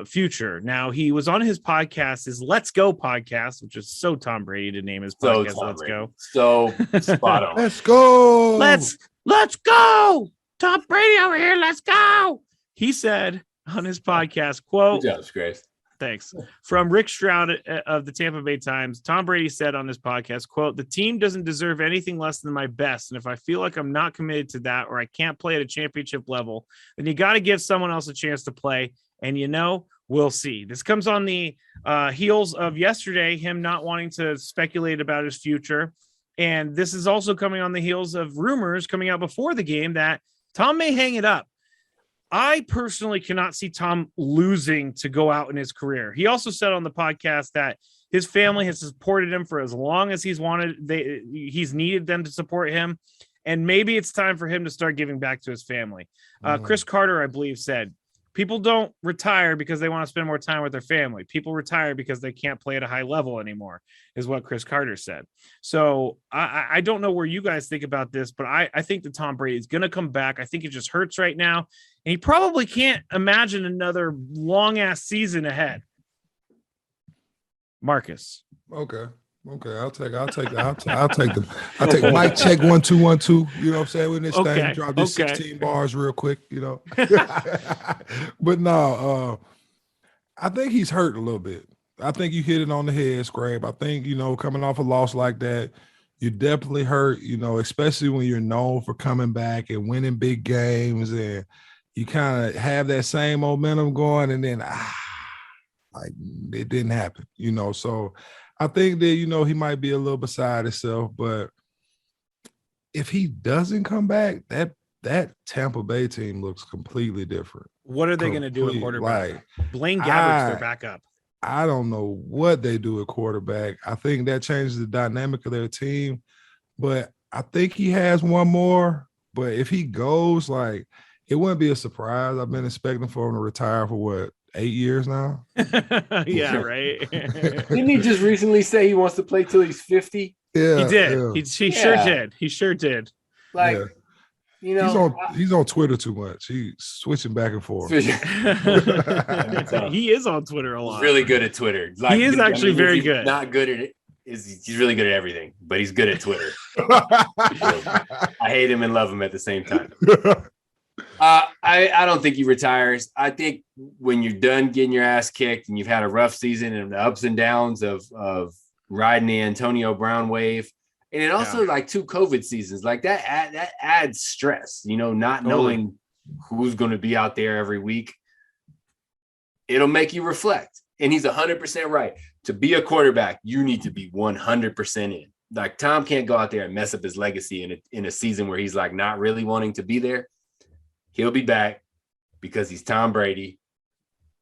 future. Now, he was on his podcast, his Let's Go podcast, which is so Tom Brady to name his podcast Let's Go. So spot on. Let's go. Let's go. Tom Brady over here. Let's go. He said on his podcast, quote, good job, Grace. Thanks. From Rick Stroud of the Tampa Bay Times, Tom Brady said on his podcast, quote, "The team doesn't deserve anything less than my best. And if I feel like I'm not committed to that or I can't play at a championship level, then you got to give someone else a chance to play. And, we'll see." This comes on the heels of yesterday, him not wanting to speculate about his future. And this is also coming on the heels of rumors coming out before the game that Tom may hang it up. I personally cannot see Tom losing to go out in his career. He also said on the podcast that his family has supported him for as long as he's needed them to support him. And maybe it's time for him to start giving back to his family. Chris Carter, I believe, said, people don't retire because they want to spend more time with their family. People retire because they can't play at a high level anymore, is what Chris Carter said. So I don't know where you guys think about this, but I think that Tom Brady is going to come back. I think it just hurts right now. And he probably can't imagine another long ass season ahead. Marcus. Okay. I'll take them. I'll take mic check 1 2 1 2. You know what I'm saying? With this thing, drop these 16 bars real quick, But no, I think he's hurt a little bit. I think you hit it on the head, Skrabe. I think, coming off a loss like that, you definitely hurt, especially when you're known for coming back and winning big games and you kind of have that same momentum going and then like it didn't happen, So I think that, he might be a little beside himself, but if he doesn't come back, that Tampa Bay team looks completely different. What are they going to do at quarterback? Blaine Gabbert's their backup. I don't know what they do at quarterback. I think that changes the dynamic of their team, but I think he has one more. But if he goes, like, it wouldn't be a surprise. I've been expecting for him to retire for 8 years now? Yeah, right. Didn't he just recently say he wants to play till he's 50? Yeah, he did. Yeah. He sure did. He sure did. Like, he's on Twitter too much. He's switching back and forth. He is on Twitter a lot. He's really good at Twitter. Like, he is actually very good. Not good at it. He's really good at everything, but he's good at Twitter. I hate him and love him at the same time. I don't think he retires. I think when you're done getting your ass kicked and you've had a rough season and the ups and downs of riding the Antonio Brown wave, and then also like 2 COVID seasons, like that adds stress, not knowing who's going to be out there every week. It'll make you reflect. And he's 100% right. To be a quarterback, you need to be 100% in. Like, Tom can't go out there and mess up his legacy in a season where he's like not really wanting to be there. He'll be back because he's Tom Brady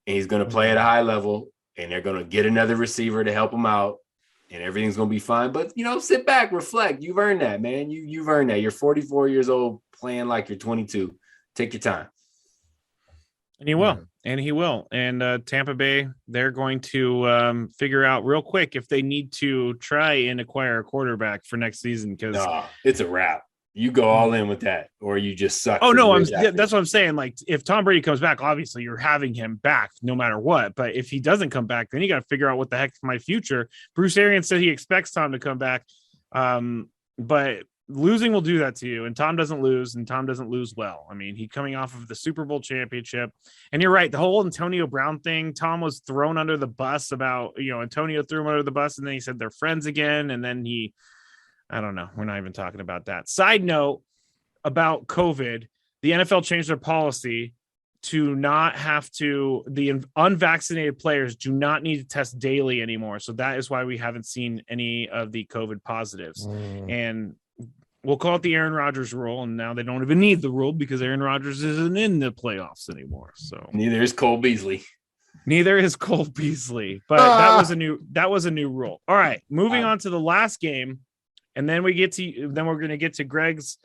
and he's going to play at a high level and they're going to get another receiver to help him out and everything's going to be fine. But, sit back, reflect. You've earned that, man. You've earned that. You're 44 years old playing like you're 22. Take your time. And he will. And he will. And Tampa Bay, they're going to figure out real quick if they need to try and acquire a quarterback for next season. Because it's a wrap. You go all in with that, or you just suck. Oh, no, that's what I'm saying. Like, if Tom Brady comes back, obviously you're having him back no matter what. But if he doesn't come back, then you got to figure out what the heck's my future. Bruce Arians said he expects Tom to come back. But losing will do that to you. And Tom doesn't lose, and Tom doesn't lose well. I mean, he's coming off of the Super Bowl championship. And you're right. The whole Antonio Brown thing, Tom was thrown under the bus about, Antonio threw him under the bus, and then he said they're friends again. And then I don't know. We're not even talking about that. Side note about COVID, the NFL changed their policy to not have to, the unvaccinated players do not need to test daily anymore. So that is why we haven't seen any of the COVID positives. And we'll call it the Aaron Rodgers rule. And now they don't even need the rule because Aaron Rodgers isn't in the playoffs anymore. So neither is Cole Beasley. But that was a new rule. All right. Moving on to the last game. And then we're going to get to Greg's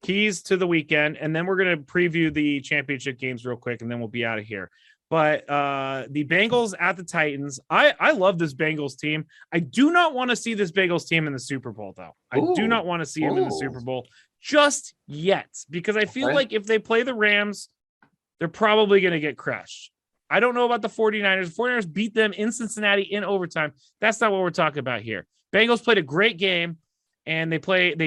keys to the weekend, and then we're going to preview the championship games real quick, and then we'll be out of here. But the Bengals at the Titans, I love this Bengals team. I do not want to see this Bengals team in the Super Bowl, though. I do not want to see them in the Super Bowl just yet, because I feel like if they play the Rams, they're probably going to get crushed. I don't know about the 49ers. The 49ers beat them in Cincinnati in overtime. That's not what we're talking about here. Bengals played a great game. And they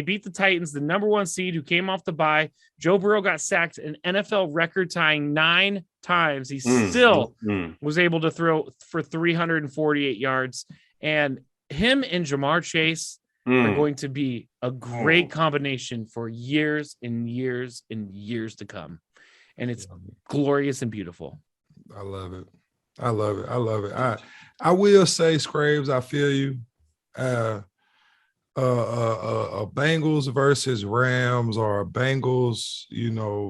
beat the Titans, the number 1 seed who came off the bye. Joe Burrow got sacked an NFL record tying 9 times. He still was able to throw for 348 yards. And him and Jamar Chase are going to be a great combination for years and years and years to come. And it's glorious and beautiful. I love it. I will say, Scrabes, I feel you. Bengals versus Rams, or Bengals,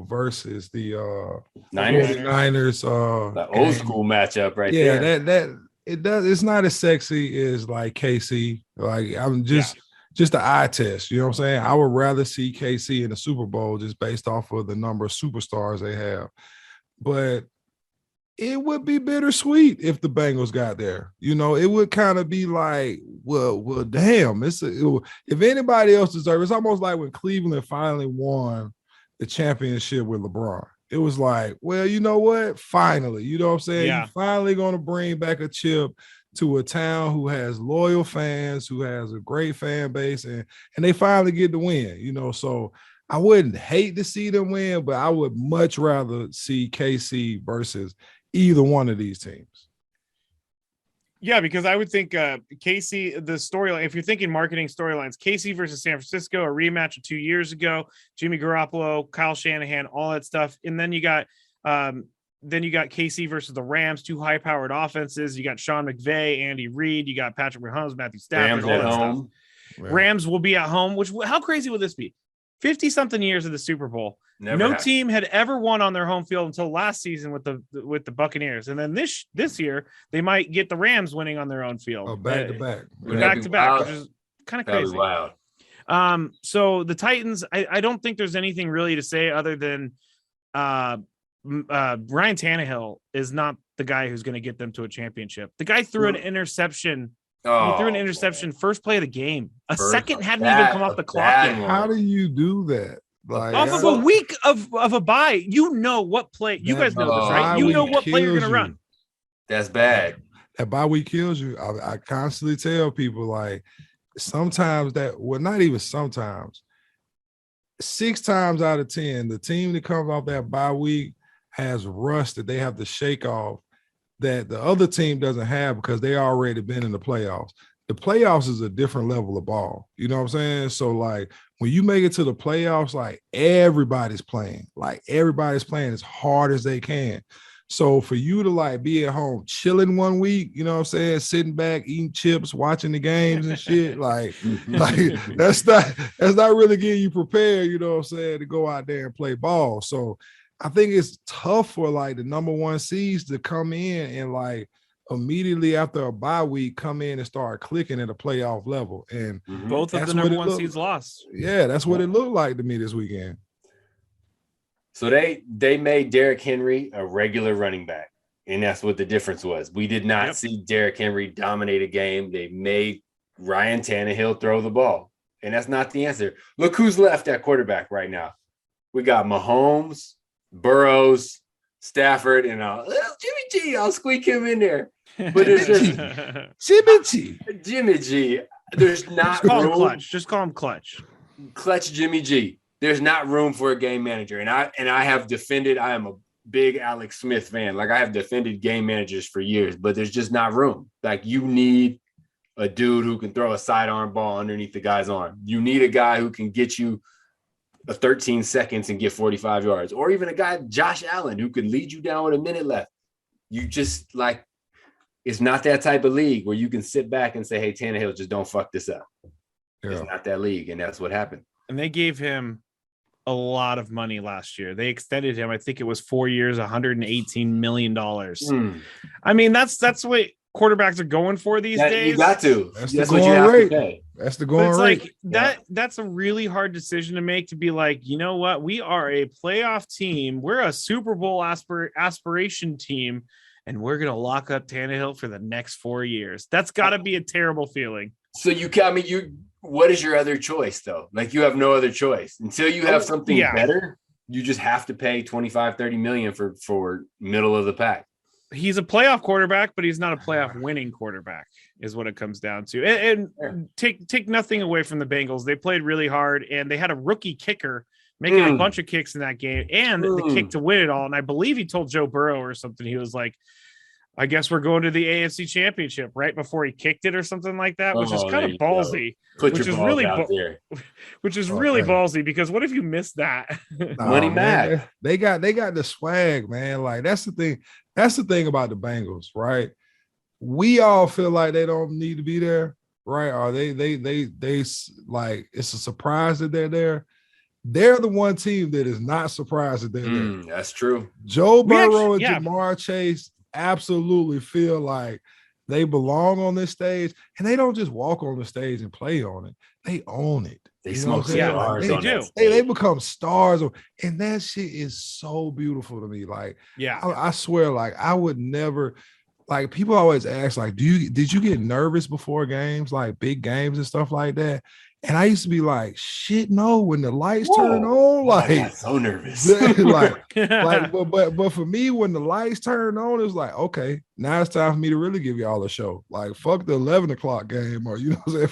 versus the Niners. The old school matchup right there. Yeah, it's not as sexy as like KC. Like, I'm just the eye test. You know what I'm saying? I would rather see KC in the Super Bowl just based off of the number of superstars they have. But it would be bittersweet if the Bengals got there. It would kind of be like, well, damn. If anybody else deserves, it's almost like when Cleveland finally won the championship with LeBron. It was like, well, you know what? Finally, you know what I'm saying? Yeah. You're finally going to bring back a chip to a town who has loyal fans, who has a great fan base, and they finally get the win. So I wouldn't hate to see them win, but I would much rather see KC versus either one of these teams. Yeah, because I would think KC, the storyline, if you're thinking marketing storylines, KC versus San Francisco, a rematch of 2 years ago, Jimmy Garoppolo, Kyle Shanahan, all that stuff. And then you got KC versus the Rams, 2 high-powered offenses. You got Sean McVay, Andy Reid, you got Patrick Mahomes, Matthew Stafford, all that stuff. Rams will be at home, how crazy would this be? 50-something years of the Super Bowl. No team had ever won on their home field until last season with the Buccaneers, and then this year they might get the Rams winning on their own field. Back to back, which is kind of crazy. Wow. So the Titans, I don't think there's anything really to say other than Ryan Tannehill is not the guy who's going to get them to a championship. The guy threw an interception. He threw an interception first play of the game. Second hadn't even come off the clock yet. How do you do that? Like, off of a week of a bye, what play. You guys know this, right? You know what play you're going to run. That's bad. That bye week kills you. I constantly tell people, like, sometimes not even sometimes, 6 times out of 10, the team that comes off that bye week has rust that they have to shake off that the other team doesn't have because they already been in the playoffs. The playoffs is a different level of ball. You know what I'm saying? So, like, when you make it to the playoffs, like, everybody's playing as hard as they can. So for you to, like, be at home chilling one week, you know what I'm saying, sitting back, eating chips, watching the games and shit, like that's not really getting you prepared, you know what I'm saying, to go out there and play ball. So I think it's tough for, like, the number 1 seeds to come in and, like, immediately after a bye week come in and start clicking at a playoff level. And both of the number 1 seeds lost. Yeah, that's what it looked like to me this weekend. So they made Derrick Henry a regular running back, and that's what the difference was. We did not see Derrick Henry dominate a game. They made Ryan Tannehill throw the ball, and that's not the answer. Look who's left at quarterback right now. We got Mahomes, Burrows, Stafford, and Jimmy G. I'll squeak him in there. But it's just Jimmy G. Jimmy G. There's not just call him Clutch. clutch Jimmy G. There's not room for a game manager. And I have defended, I am a big Alex Smith fan. Like I have defended game managers for years, but there's just not room. Like you need a dude who can throw a sidearm ball underneath the guy's arm. You need a guy who can get you a 13 seconds and get 45 yards, or even a guy, Josh Allen, who could lead you down with a minute left. You just like, it's not that type of league where you can sit back and say, hey, Tannehill, just don't fuck this up. Yeah. It's not that league. And that's what happened. And they gave him a lot of money last year. They extended him. I think it was 4 years, $118 million. I mean, that's what quarterbacks are going for these days. You got to. That's what you have to pay. That's the going rate. Like that's a really hard decision to make, to be like, you know what? We are a playoff team. We're a Super Bowl aspiration team, and we're going to lock up Tannehill for the next 4 years. That's got to be a terrible feeling. So what is your other choice though? Like you have no other choice until you have something better. You just have to pay 25-30 million for middle of the pack. He's a playoff quarterback, but he's not a playoff winning quarterback is what it comes down to. And take nothing away from the Bengals. They played really hard, and they had a rookie kicker making a bunch of kicks in that game and the kick to win it all. And I believe he told Joe Burrow or something. He was like, I guess we're going to the AFC Championship right before he kicked it or something like that, which is kind of ballsy. Which is really out there. Which is really ballsy, because what if you missed that? Money mad. They got the swag, man. Like that's the thing. That's the thing about the Bengals, right? We all feel like they don't need to be there, right? Or they like it's a surprise that they're there. They're the one team that is not surprised that they're there. That's true. Joe Burrow and Jamar Chase absolutely feel like they belong on this stage, and they don't just walk on the stage and play on it. They own it. They smoke cigars. Like, they become stars, and that shit is so beautiful to me. Like, I swear, like I would never. Like people always ask, like, did you get nervous before games, like big games and stuff like that? And I used to be like, shit, no. When the lights turn on, like, I got so nervous. but for me, when the lights turn on, it's like, okay, now it's time for me to really give y'all a show. Like, fuck the 11 o'clock game, or you know what I'm saying,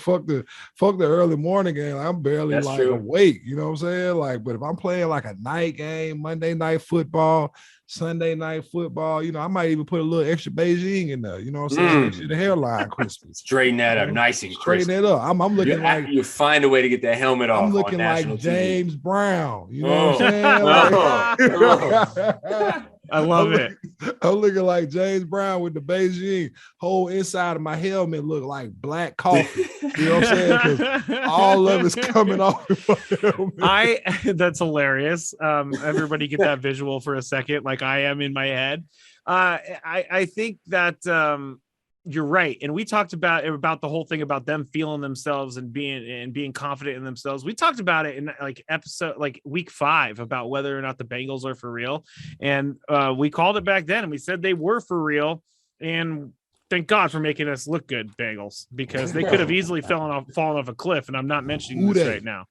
fuck the early morning game. I'm barely awake. You know what I'm saying? Like, but if I'm playing like a night game, Monday night football, Sunday night football, you know, I might even put a little extra Beijing in there. You know what I'm saying? The hairline crispy. Straighten that up, nice and crisp. Straighten it up. I'm looking like you find a way to get that helmet off. I'm looking like James TV. Brown. You know what I'm saying? I love it. I'm looking like James Brown with the Beijing. Whole inside of my helmet look like black coffee. You know what I'm saying? Because all of it's coming off. That's hilarious. Everybody get that visual for a second, like I am in my head. I think that you're right, and we talked about the whole thing about them feeling themselves and being confident in themselves. We talked about it in episode week 5 about whether or not the Bengals are for real, and we called it back then, and we said they were for real. And thank God for making us look good, Bengals, because they could have easily fallen off a cliff. And I'm not mentioning this right now.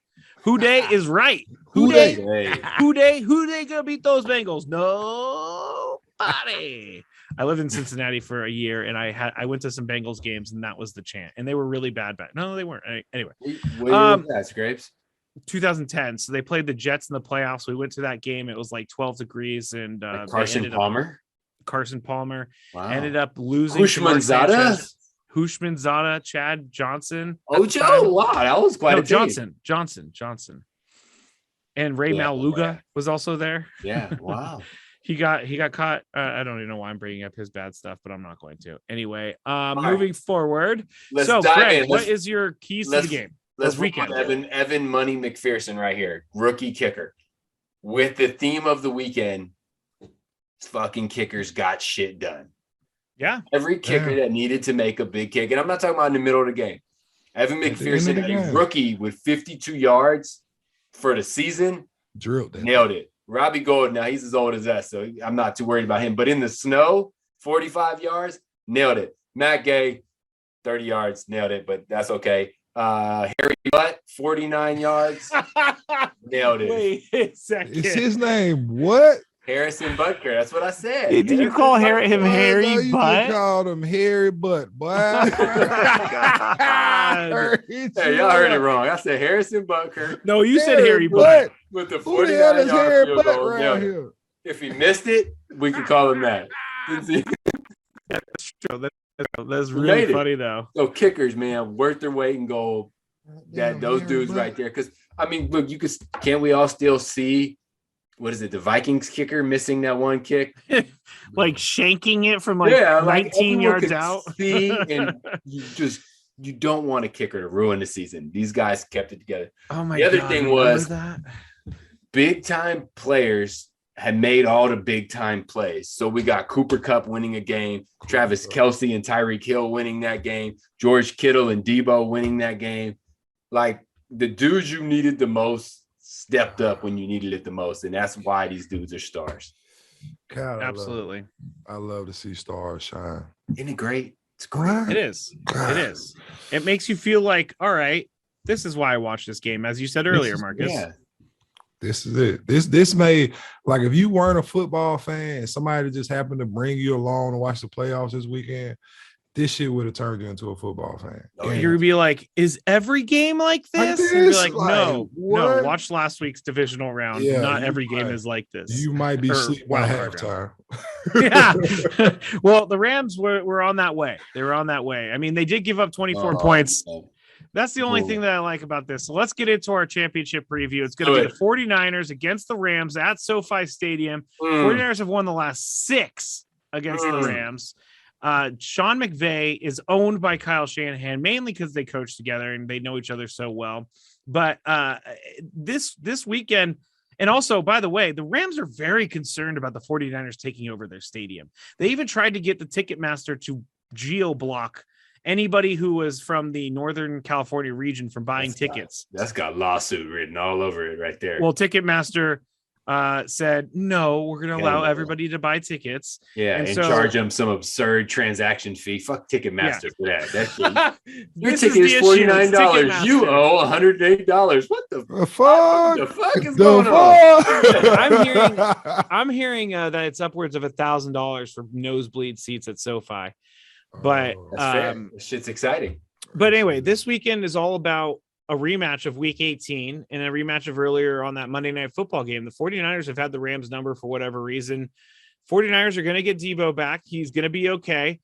Who Day is right. Who Day gonna beat those Bengals? Nobody. I lived in Cincinnati for a year, and I went to some Bengals games, and that was the chant. And they were really bad. No, they weren't. Anyway, what year was that, Scrapes? 2010. So they played the Jets in the playoffs. We went to that game. It was like 12 degrees, and Carson Palmer wow. ended up losing. Hushmanzada, Chad Johnson. Ocho, wow, that was quite a Johnson. And Ray Maluga was also there. Yeah, wow. He got caught. I don't even know why I'm bringing up his bad stuff, but I'm not going to. Anyway, moving forward. So, Fred, what is your keys to the game? Let's weekend. Evan Money McPherson right here, rookie kicker. With the theme of the weekend, fucking kickers got shit done. Yeah. Every kicker that needed to make a big kick, and I'm not talking about in the middle of the game. Evan McPherson, a rookie with 52 yards for the season, nailed it. Robbie Gould, now he's as old as us, so I'm not too worried about him. But in the snow, 45 yards, nailed it. Matt Gay, 30 yards, nailed it, but that's okay. Harry Butt, 49 yards, nailed it. Wait a second. Is his name what? Harrison Butker. That's what I said. Did you call him Harry You just Butt? called him Harry Butt, boy. Hey, y'all heard it wrong. I said Harrison Butker No, you said Harry Butt. with the Who the hell is 49-yard Harry field Butt goal. around Yeah. here? If he missed it, we could call him that. That's true. That's We really made it. funny, though. So kickers, man, worth their weight in gold. Damn, Those Harry dudes Butt. right there. Because I mean, look, can't we all still see what is it? The Vikings kicker missing that one kick, Like shanking it from 19 yards out. See, and you don't want a kicker to ruin the season. These guys kept it together. Oh my The other God, thing remember was that? big time players had made all the big time plays. So we got Cooper Kupp winning a game, Travis Kelce and Tyreek Hill winning that game, George Kittle and Debo winning that game. Like the dudes you needed the most stepped up when you needed it the most. And that's why these dudes are stars. God, Absolutely. I love to see stars shine. Isn't it great? It's great. It is. It is. It makes you feel like, all right, this is why I watched this game, as you said earlier, Marcus. Yeah. This is it. This may, like, if you weren't a football fan and somebody just happened to bring you along to watch the playoffs this weekend, this shit would have turned you into a football fan. Oh, You're gonna be like, is every game like this? And be like, Like, no, what? watch last week's divisional round. Yeah, Not you every game might. is like this. You might be Or sleeping by wild card halftime. Yeah. Well, the Rams were on that way. They were on that way. I mean, they did give up 24 points. That's the only thing that I like about this. So let's get into our championship preview. It's going to be the 49ers against the Rams at SoFi Stadium. 49ers have won the last 6 against the Rams. Sean McVay is owned by Kyle Shanahan, mainly because they coach together and they know each other so well. But this weekend, and also, by the way, the Rams are very concerned about the 49ers taking over their stadium. They even tried to get the Ticketmaster to geo-block anybody who was from the Northern California region from buying tickets. That's got lawsuit written all over it right there. Well, Ticketmaster said, no, we're going to allow everybody to buy tickets. Yeah, and so, charge them some absurd transaction fee. Fuck Ticketmaster for that. That your This ticket is $49. Ticketmaster. You owe $108. What the fuck? The fuck is going on? I'm hearing that it's upwards of $1,000 for nosebleed seats at SoFi. But That's fair. This shit's exciting. But anyway, this weekend is all about a rematch of week 18 and a rematch of earlier on that Monday Night Football game. The 49ers have had the Rams number for whatever reason. 49ers are going to get Debo back. He's going to be okay.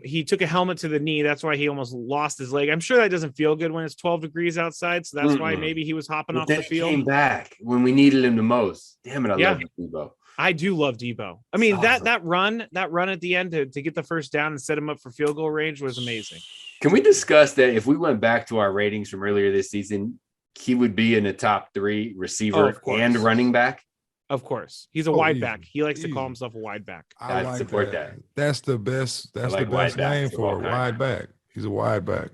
He took a helmet to the knee. That's why he almost lost his leg. I'm sure that doesn't feel good when it's 12 degrees outside. So that's why maybe he was hopping off the field. He came back when we needed him the most. Damn it, I love Debo. I do love Debo. I mean, that run at the end to get the first down and set him up for field goal range was amazing. Can we discuss that if we went back to our ratings from earlier this season, he would be in the top 3 receiver and running back? Of course. He's a wide easy. back. He likes to call himself a wide back. I like support that. That's the best. That's like the best wide name backs for of a all wide back. He's a wide back.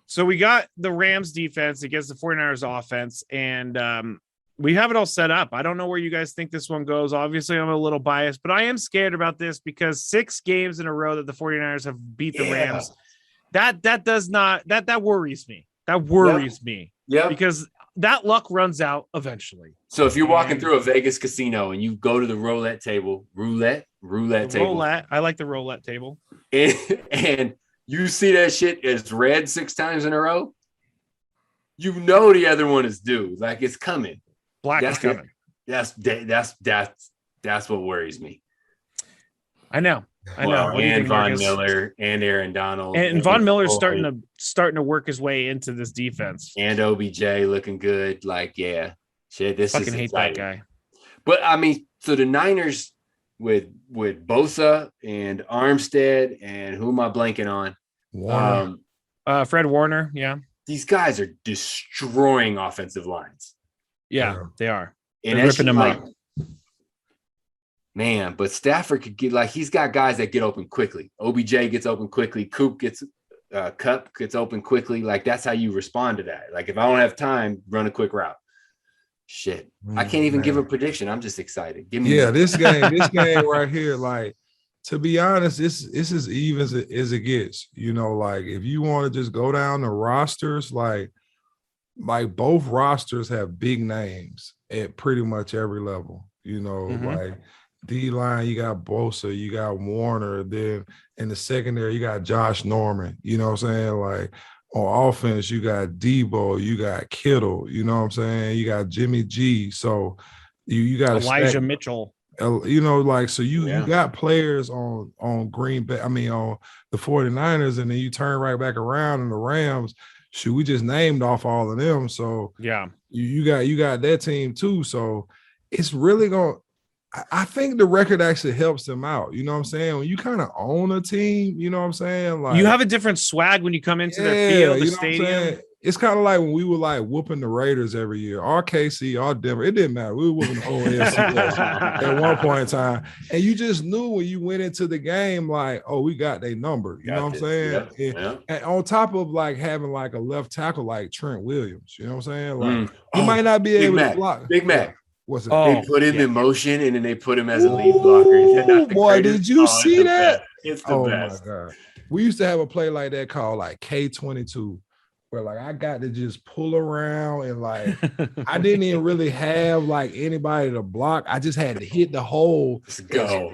So we got the Rams defense against the 49ers offense, and we have it all set up. I don't know where you guys think this one goes. Obviously, I'm a little biased, but I am scared about this because 6 games in a row that the 49ers have beat the Rams. That worries me. That worries me. Yeah. Because that luck runs out eventually. So if you're walking through a Vegas casino and you go to the roulette table, roulette table. Roulette. I like the roulette table. And you see that shit is red 6 times in a row, you know the other one is due. Like it's coming. Black is coming. That's what worries me. I know. And Von Miller and Aaron Donald. And Von Miller's starting to work his way into this defense. And OBJ looking good. Like, yeah. Shit, this fucking is hate exciting. that guy. But I mean, so the Niners with Bosa and Armstead and who am I blanking on? Warner. Fred Warner, yeah. These guys are destroying offensive lines. Yeah, they are. And they're ripping them up. Man, but Stafford could get he's got guys that get open quickly. OBJ gets open quickly. Cup gets open quickly. Like that's how you respond to that. Like if I don't have time, run a quick route. Shit, I can't even give a prediction. I'm just excited. Give me this game right here. Like to be honest, this is as even as it gets. You know, like if you want to just go down the rosters, like both rosters have big names at pretty much every level. You know, Mhm. like D-line, you got Bosa, you got Warner. Then in the secondary, you got Josh Norman. You know what I'm saying? Like on offense, you got Debo, you got Kittle. You know what I'm saying? You got Jimmy G. So you got to Elijah Mitchell. you know, like, so you Yeah. got players on Green Bay, on the 49ers, and then you turn right back around in the Rams. Shoot, we just named off all of them. So Yeah. you got that team too. So it's really going to, I think the record actually helps them out. You know what I'm saying? When you kind of own a team, you know what I'm saying? Like, You have a different swag when you come into their field, the you know what I'm stadium. saying? It's kind of like when we were like whooping the Raiders every year, or KC, or Denver. It didn't matter. We were whooping the whole AFC West at one point in time. And you just knew when you went into the game, like, oh, we got their number. You know what I'm saying? And on top of like having like a left tackle like Trent Williams, you know what I'm saying? Like, he might not be able to block. Big Mac. What's it? They put him in motion and then they put him as a lead blocker. Boy, did you see that? It's the best. My God. We used to have a play like that called like K22, where like I got to just pull around and like I didn't even really have like anybody to block. I just had to hit the hole as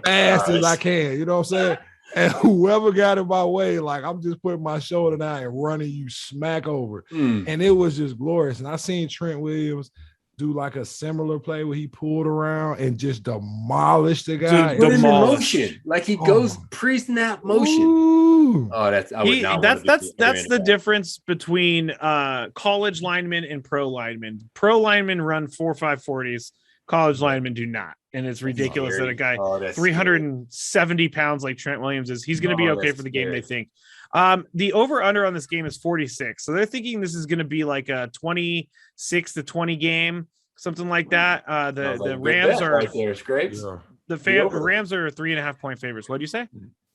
fast as I can. You know what I'm saying? And whoever got in my way, like I'm just putting my shoulder down and running you smack over. And it was just glorious. And I seen Trent Williams do like a similar play where he pulled around and just demolished the guy. Put him in motion. Like he goes pre-snap motion. Ooh. Oh, that's the difference between college linemen and pro linemen. Pro linemen run 4.5 40s. College linemen do not. And it's ridiculous that a guy 370 pounds like Trent Williams is, he's going to be okay for the game, they think. The over-under on this game is 46. So they're thinking this is going to be like a 26-20 game, something like that. The Rams are right there, Scrapes. The Rams are 3.5 point favorites. What do you say?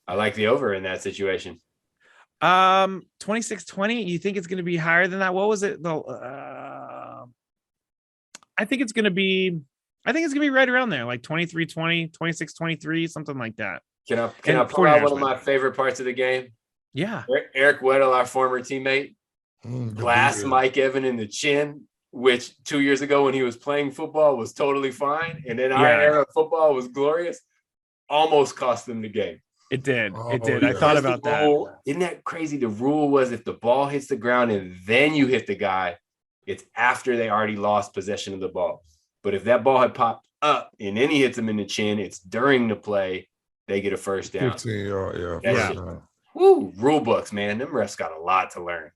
I like the over in that situation. 26-20. You think it's going to be higher than that? What was it? I think it's going to be right around there, like 23-20, 26-23, something like that. Can I pull out one of my favorite parts of the game? Yeah. Eric Weddle, our former teammate, glass Mike Evan in the chin, which 2 years ago when he was playing football was totally fine. And then our era of football was glorious. Almost cost them the game. It did. I thought about that. Isn't that crazy? The rule was if the ball hits the ground and then you hit the guy, it's after they already lost possession of the ball. But if that ball had popped up and then he hits them in the chin, it's during the play, they get a first down. 15-yard, yeah. Woo, rule books, man. Them refs got a lot to learn.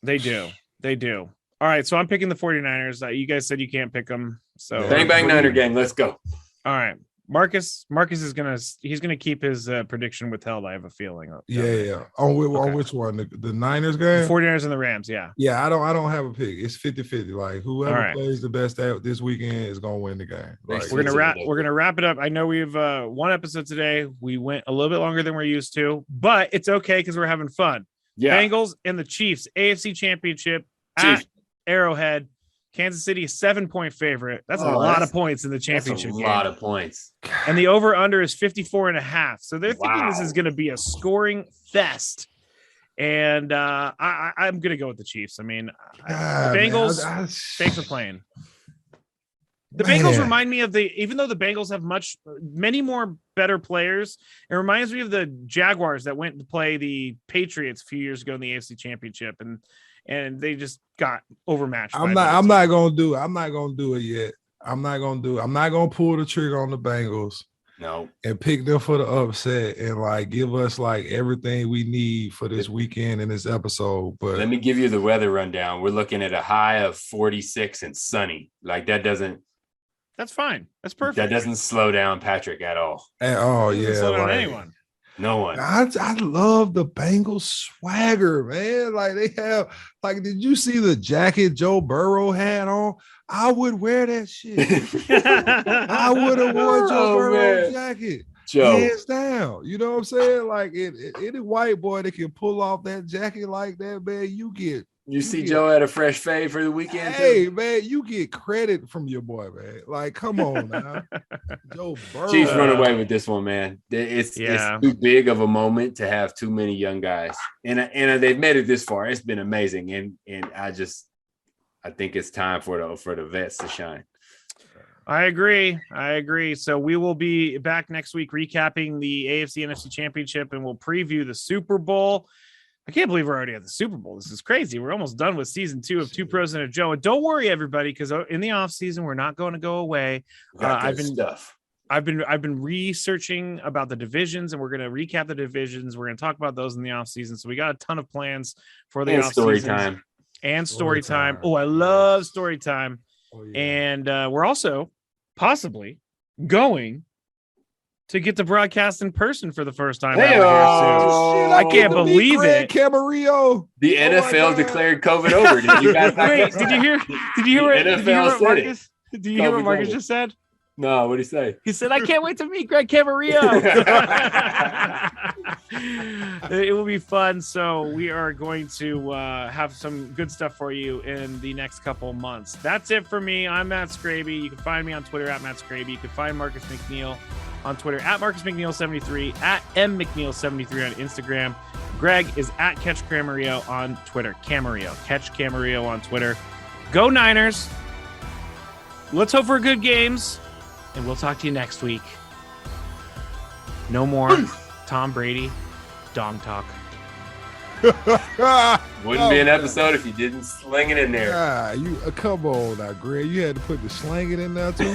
They do. All right, so I'm picking the 49ers. You guys said you can't pick them. So bang, bang, Niner gang. Let's go. All right. Marcus is gonna keep his prediction withheld. I have a feeling. Yeah. On which one? The Niners game? The 49ers and the Rams. Yeah. Yeah, I don't have a pick. It's 50-50. Like whoever plays the best out this weekend is gonna win the game. Like, we're gonna wrap it up. I know we have one episode today. We went a little bit longer than we're used to, but it's okay because we're having fun. Yeah. Bengals and the Chiefs, AFC Championship at Arrowhead. Kansas City is 7-point favorite. That's a lot of points in the championship game. A lot of points. And the over-under is 54.5. So they're thinking this is going to be a scoring fest. And I'm going to go with the Chiefs. I mean, the Bengals, thanks for playing. The Bengals remind me of even though the Bengals have many more better players, it reminds me of the Jaguars that went to play the Patriots a few years ago in the AFC Championship. And they just got overmatched. I'm not gonna do it yet. I'm not gonna pull the trigger on the Bengals. No. And pick them for the upset and like give us like everything we need for this weekend in this episode. But let me give you the weather rundown. We're looking at a high of 46 and sunny. Like that's fine. That's perfect. That doesn't slow down Patrick at all. Slow down anyone. No one. I love the Bengals swagger, man. Like they have, like, did you see the jacket Joe Burrow had on? I would wear that shit. I would have worn Joe Burrow's jacket. Hands down. You know what I'm saying? Like any white boy that can pull off that jacket like that, man, you see Joe had a fresh fade for the weekend. Hey, too? Man, you get credit from your boy, man. Like, come on now. Joe Burrow. Chiefs run away with this one, man. It's too big of a moment to have too many young guys. And they've made it this far. It's been amazing. And I think it's time for the vets to shine. I agree. So we will be back next week recapping the AFC NFC Championship, and we'll preview the Super Bowl. I can't believe we're already at the Super Bowl. This is crazy. We're almost done with season 2 of Two Pros and a Joe. And don't worry, everybody, because in the off season we're not going to go away. I've been researching about the divisions, and we're going to recap the divisions. We're going to talk about those in the off season. So we got a ton of plans for the off season and story time. Oh, I love story time. Oh, yeah. And we're also possibly going to get to broadcast in person for the first time. I can't believe it. Camarillo. The NFL declared COVID over. Did you guys? Wait, did you hear? Did you hear what Marcus just said? No, what did he say? He said, "I can't wait to meet Greg Camarillo." It will be fun. So we are going to have some good stuff for you in the next couple months. That's it for me. I'm Matt Skraby. You can find me on Twitter at Matt Skraby. You can find Marcus McNeil on Twitter at Marcus McNeil73, at McNeil73 on Instagram. Greg is at Catch Camarillo on Twitter. Catch Camarillo on Twitter. Go Niners. Let's hope for good games. And we'll talk to you next week. No more Tom Brady dong talk. Wouldn't be an episode if you didn't sling it in there. Come on now, Greg. You had to put the sling it in there too.